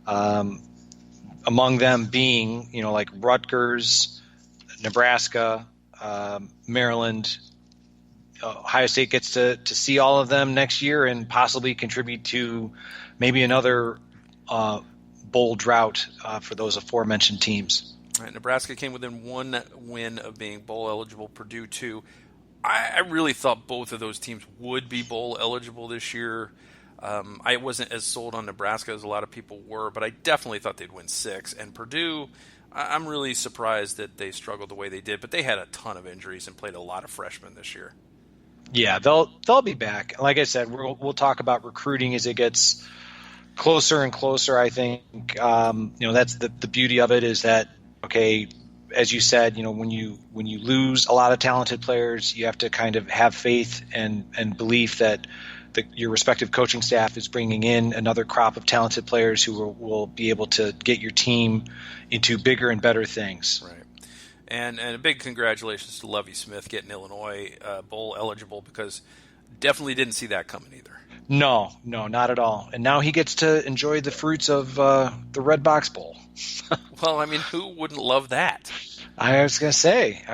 among them being like Rutgers, Nebraska, Maryland, Ohio State gets to see all of them next year and possibly contribute to maybe another bowl drought for those aforementioned teams. All right, Nebraska came within 1 win of being bowl eligible. Purdue 2. I really thought both of those teams would be bowl eligible this year. I wasn't as sold on Nebraska as a lot of people were, but I definitely thought they'd win 6. And Purdue, I'm really surprised that they struggled the way they did, but they had a ton of injuries and played a lot of freshmen this year. Yeah, they'll be back. Like I said, we'll talk about recruiting as it gets closer and closer. I think that's the beauty of it is that, okay, as you said, when you lose a lot of talented players, you have to kind of have faith and belief that your respective coaching staff is bringing in another crop of talented players who will be able to get your team into bigger and better things. Right. And a big congratulations to Lovie Smith getting Illinois bowl eligible, because definitely didn't see that coming either. No, not at all. And now he gets to enjoy the fruits of the Red Box Bowl. Well, I mean, who wouldn't love that? I was going to say,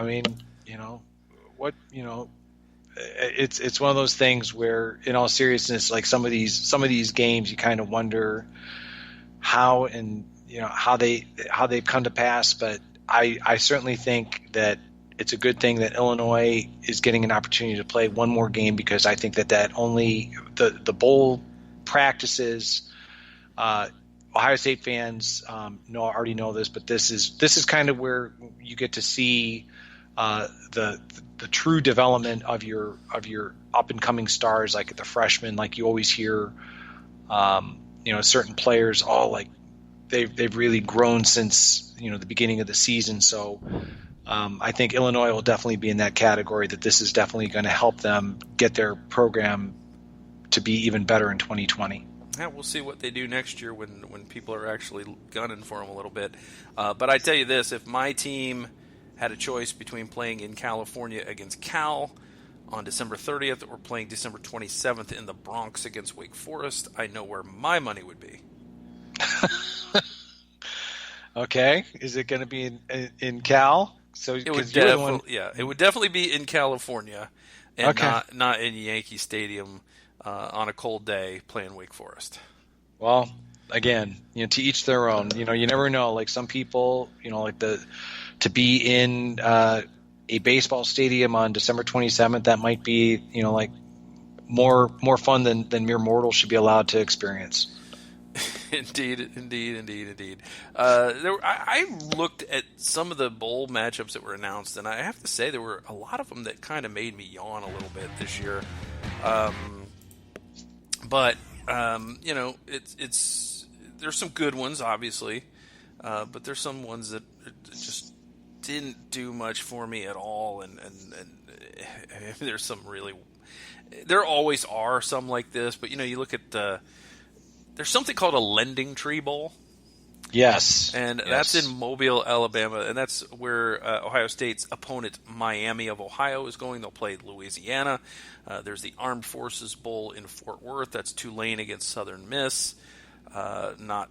it's one of those things where, in all seriousness, like some of these games, you kind of wonder how they've come to pass. But I certainly think that it's a good thing that Illinois is getting an opportunity to play one more game, because I think that only the bowl practices. Ohio State fans already know this, but this is kind of where you get to see the true development of your up and coming stars, like the freshmen. Like you always hear, certain players they've really grown since the beginning of the season. So I think Illinois will definitely be in that category. That this is definitely going to help them get their program to be even better in 2020. Yeah, we'll see what they do next year when people are actually gunning for them a little bit. But I tell you this, if my team had a choice between playing in California against Cal on December 30th or playing December 27th in the Bronx against Wake Forest, I know where my money would be. Okay. Is it going to be in Cal? So it would definitely be in California, and not in Yankee Stadium on a cold day playing Wake Forest. Well, again, to each their own. You never know. Like some people, to be in a baseball stadium on December 27th, that might be, more fun than mere mortals should be allowed to experience. Indeed. I looked at some of the bowl matchups that were announced, and I have to say there were a lot of them that kind of made me yawn a little bit this year. But it's there's some good ones, obviously, but there's some ones that just didn't do much for me at all, and there's some really. There always are some like this, but you look at there's something called a Lending Tree Bowl. Yes. And that's in Mobile, Alabama, and that's where Ohio State's opponent, Miami of Ohio, is going. They'll play Louisiana. There's the Armed Forces Bowl in Fort Worth. That's Tulane against Southern Miss. Not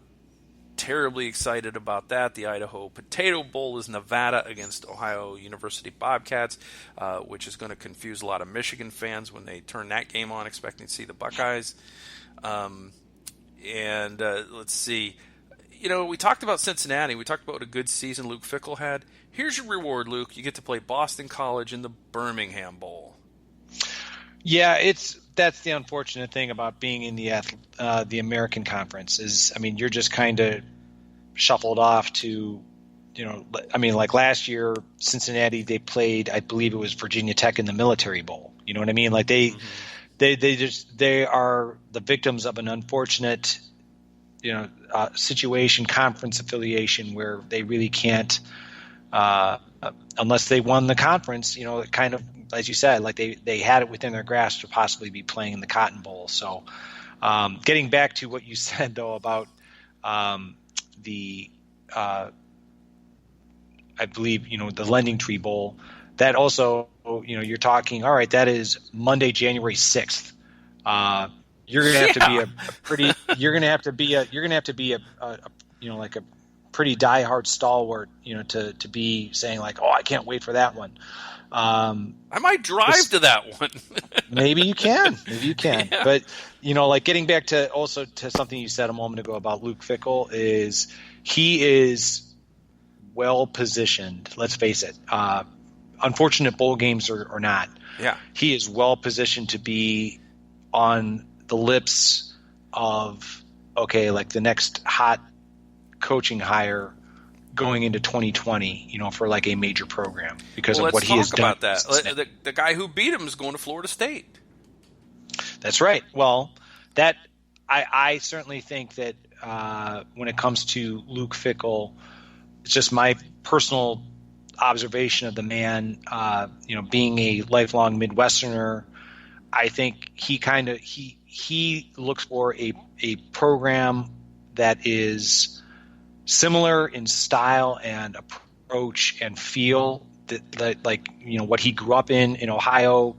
terribly excited about that. The Idaho Potato Bowl is Nevada against Ohio University Bobcats, which is going to confuse a lot of Michigan fans when they turn that game on expecting to see the Buckeyes. And let's see. We talked about Cincinnati. We talked about what a good season Luke Fickell had. Here's your reward, Luke. You get to play Boston College in the Birmingham Bowl. Yeah, that's the unfortunate thing about being in the American Conference is, you're just kind of shuffled off to I mean, like last year, Cincinnati, they played, I believe it was Virginia Tech in the Military Bowl. You know what I mean? Like they are the victims of an unfortunate, situation, conference affiliation where they really can't, unless they won the conference, kind of, as you said, like they had it within their grasp to possibly be playing in the Cotton Bowl. So, getting back to what you said though about the I believe, the Lending Tree Bowl, that also, you're talking, all right, that is Monday, January 6th. You're going to have to be you're going to have to be like a pretty diehard stalwart, to be saying like, oh, I can't wait for that one. I might drive to that one. Maybe you can. Yeah. But, like getting back to something you said a moment ago about Luke Fickell he is well positioned. Let's face it. Unfortunate bowl games or not. Yeah. He is well positioned to be on the lips of, like the next hot coaching hire going into 2020, for like a major program because of what he has done. Let's talk about that. The guy who beat him is going to Florida State. That's right. Well, that I certainly think that when it comes to Luke Fickell, it's just my personal observation of the man, being a lifelong Midwesterner. I think he looks for a program that is similar in style and approach and feel that like, what he grew up in Ohio.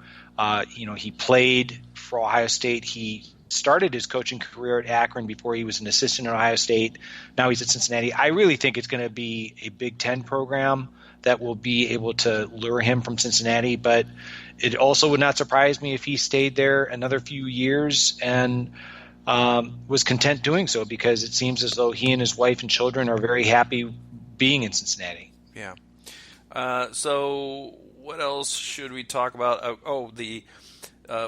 He played for Ohio State. He started his coaching career at Akron before he was an assistant at Ohio State. Now he's at Cincinnati. I really think it's going to be a Big Ten program that will be able to lure him from Cincinnati. But it also would not surprise me if he stayed there another few years and was content doing so, because it seems as though he and his wife and children are very happy being in Cincinnati. Yeah. So what else should we talk about? The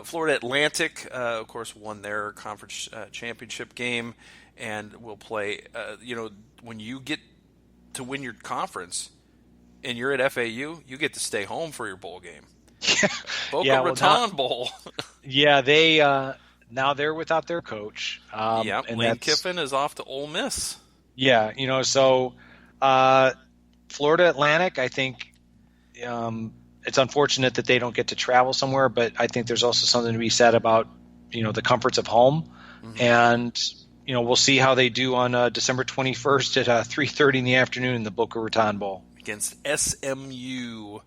Florida Atlantic, of course, won their conference championship game, and will play. When you get to win your conference and you're at FAU, you get to stay home for your bowl game. Boca Raton Bowl. Yeah, they now they're without their coach. And Lane Kiffin is off to Ole Miss. Yeah, so Florida Atlantic, I think. It's unfortunate that they don't get to travel somewhere, but I think there's also something to be said about, the comforts of home. Mm-hmm. And, we'll see how they do on December 21st at 3:30 in the afternoon in the Boca Raton Bowl. Against SMU.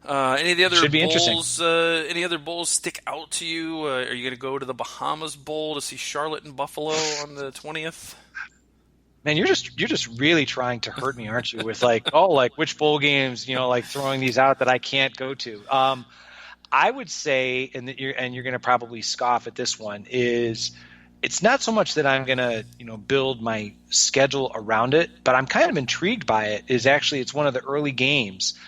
Any of the other Should be bowls? Any other bowls stick out to you? Are you going to go to the Bahamas Bowl to see Charlotte and Buffalo on the 20th? Man, you're just really trying to hurt me, aren't you? With which bowl games, throwing these out that I can't go to. I would say, and you're going to probably scoff at this one, is it's not so much that I'm going to, build my schedule around it, but I'm kind of intrigued by it. It's one of the early games.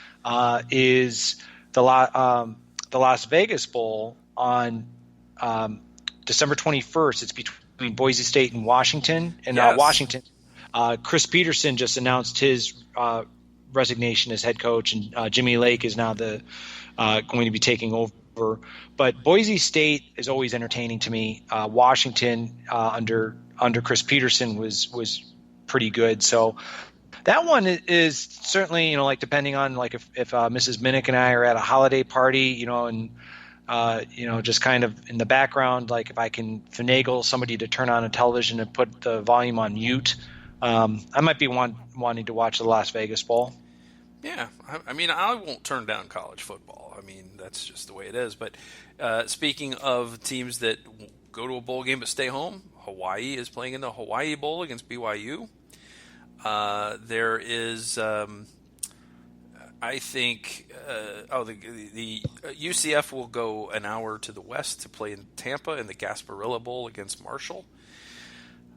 Is the Las Vegas Bowl on December 21st. It's between Boise State and Washington. And yes. Washington. Chris Peterson just announced his resignation as head coach, and Jimmy Lake is now going to be taking over. But Boise State is always entertaining to me. Washington under Chris Peterson was pretty good. So that one is certainly, depending on if Mrs. Minnick and I are at a holiday party, and just kind of in the background, like if I can finagle somebody to turn on a television and put the volume on mute. I might be wanting to watch the Las Vegas Bowl. Yeah, I won't turn down college football. That's just the way it is. But speaking of teams that go to a bowl game but stay home, Hawaii is playing in the Hawaii Bowl against BYU. There is, I think, the UCF will go an hour to the west to play in Tampa in the Gasparilla Bowl against Marshall.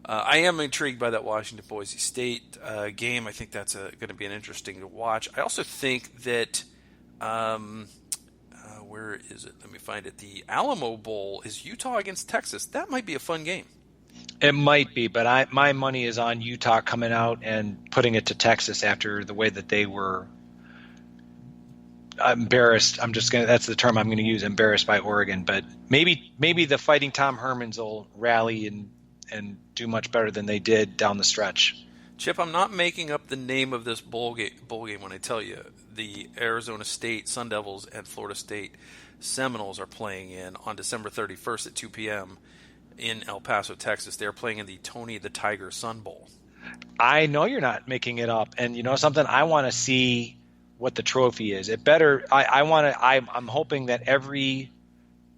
I am intrigued by that Washington-Boise State game. I think that's going to be an interesting to watch. I also think that, where is it? Let me find it. The Alamo Bowl is Utah against Texas. That might be a fun game. It might be, but my money is on Utah coming out and putting it to Texas after the way that they were embarrassed. That's the term I'm gonna use, embarrassed by Oregon. But maybe the Fighting Tom Hermans will rally and do much better than they did down the stretch. Chip, I'm not making up the name of this bowl game when I tell you the Arizona State Sun Devils and Florida State Seminoles are playing in on December 31st at 2 p.m. in El Paso, Texas. They're playing in the Tony the Tiger Sun Bowl. I know you're not making it up, and you know something. I want to see what the trophy is. It better. I want to. I'm hoping that every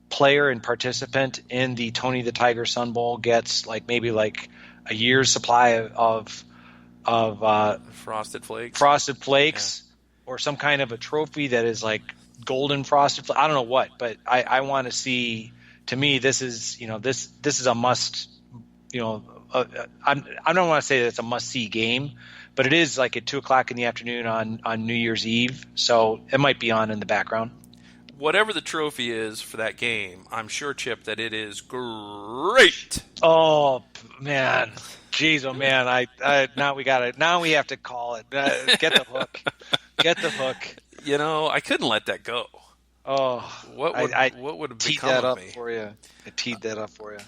player and participant in the Tony the Tiger Sun Bowl gets maybe a year's supply of Frosted Flakes. Or some kind of a trophy that is like golden frosted flakes. I don't know what, but I want to see. To me, this is this is a must. I don't want to say that it's a must see game, but it is like at 2:00 in the afternoon on New Year's Eve, so it might be on in the background. Whatever the trophy is for that game, I'm sure, Chip, that it is great. Oh man, jeez, oh man! Now we have to call it. Get the hook. Get the hook. I couldn't let that go. Oh, what would have become of me? I teed that up for you.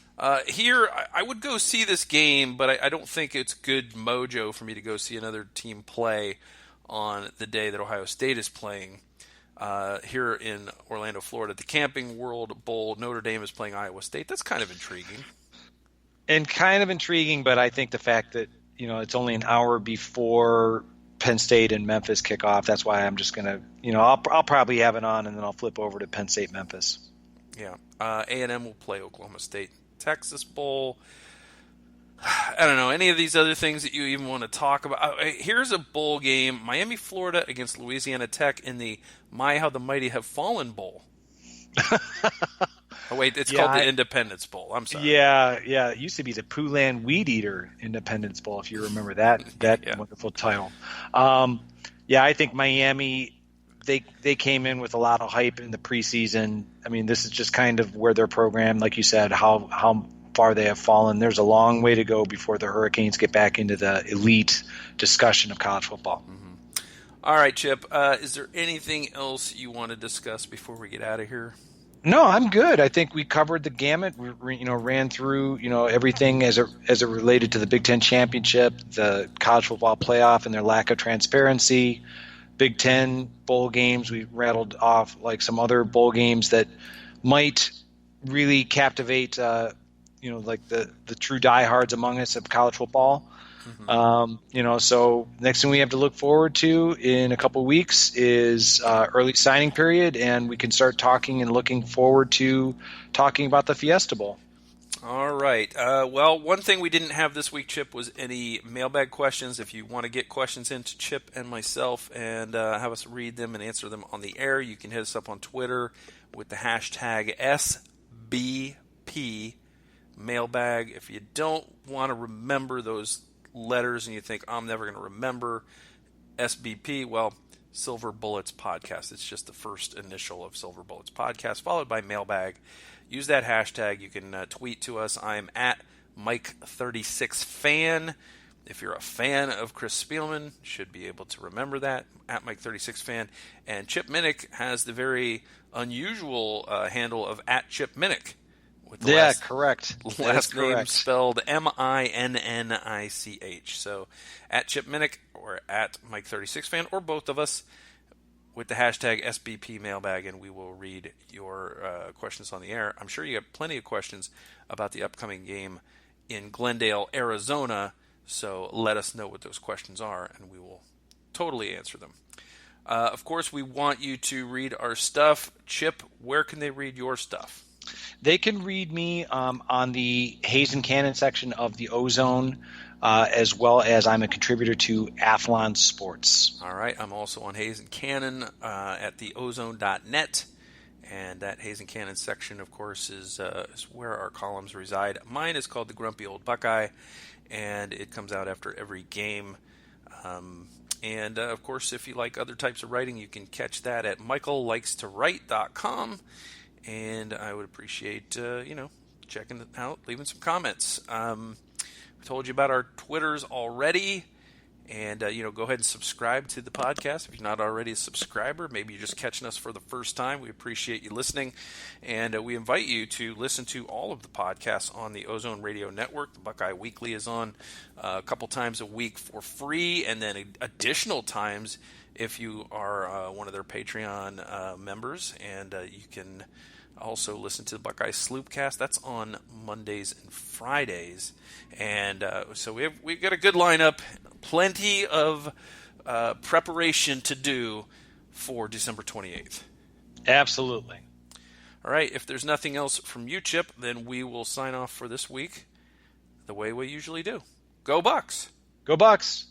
Here, I would go see this game, but I don't think it's good mojo for me to go see another team play on the day that Ohio State is playing. Here in Orlando, Florida, the Camping World Bowl, Notre Dame is playing Iowa State. That's kind of intriguing. But I think the fact that it's only an hour before Penn State and Memphis kick off. That's why I'm just gonna, I'll probably have it on and then I'll flip over to Penn State Memphis. Yeah, A&M will play Oklahoma State Texas Bowl. I don't know any of these other things that you even want to talk about. Here's a bowl game: Miami, Florida against Louisiana Tech in the My How the Mighty Have Fallen Bowl. Oh wait, it's called the Independence Bowl. I'm sorry. Yeah. It used to be the Poulan Weed Eater Independence Bowl, if you remember that wonderful title. I think Miami. They came in with a lot of hype in the preseason. I mean, this is just kind of where their program, like you said, how far they have fallen. There's a long way to go before the Hurricanes get back into the elite discussion of college football. Mm-hmm. All right, Chip. Is there anything else you want to discuss before we get out of here? No, I'm good. I think we covered the gamut. We ran through everything as it related to the Big Ten championship, the college football playoff, and their lack of transparency. Big Ten bowl games. We rattled off some other bowl games that might really captivate, the true diehards among us of college football. Mm-hmm. So next thing we have to look forward to in a couple weeks is early signing period, and we can start talking and looking forward to talking about the Fiesta Bowl. All right. Well, one thing we didn't have this week, Chip, was any mailbag questions. If you want to get questions into Chip and myself and have us read them and answer them on the air, you can hit us up on Twitter with the hashtag SBP mailbag. If you don't want to remember those letters and you think I'm never going to remember SBP, well, Silver Bullets Podcast. It's just the first initial of Silver Bullets Podcast, followed by mailbag. Use that hashtag. You can tweet to us. I'm at Mike36Fan. If you're a fan of Chris Spielman, should be able to remember that, at Mike36Fan. And Chip Minnick has the very unusual handle of at Chip Minnick. Correct. Last name spelled Minnich. So at Chip Minnick or at Mike36Fan, or both of us, with the hashtag SBP mailbag, and we will read your questions on the air. I'm sure you have plenty of questions about the upcoming game in Glendale, Arizona, so let us know what those questions are, and we will totally answer them. Of course, we want you to read our stuff. Chip, where can they read your stuff? They can read me on the Hazen Cannon section of the Ozone, as well as I'm a contributor to Athlon Sports. All right. I'm also on Hazen Cannon at theozone.net. And that Hazen Cannon section, of course, is where our columns reside. Mine is called The Grumpy Old Buckeye, and it comes out after every game. And, of course, if you like other types of writing, you can catch that at michaellikestowrite.com. And I would appreciate, checking it out, leaving some comments. We told you about our Twitters already. And, go ahead and subscribe to the podcast if you're not already a subscriber. Maybe you're just catching us for the first time. We appreciate you listening. And we invite you to listen to all of the podcasts on the Ozone Radio Network. The Buckeye Weekly is on a couple times a week for free, and then additional times if you are one of their Patreon members. And you can also listen to the Buckeye Sloopcast. That's on Mondays and Fridays. And so we've got a good lineup, plenty of preparation to do for December 28th. Absolutely. All right, if there's nothing else from you, Chip, then we will sign off for this week the way we usually do. Go Bucks! Go Bucks!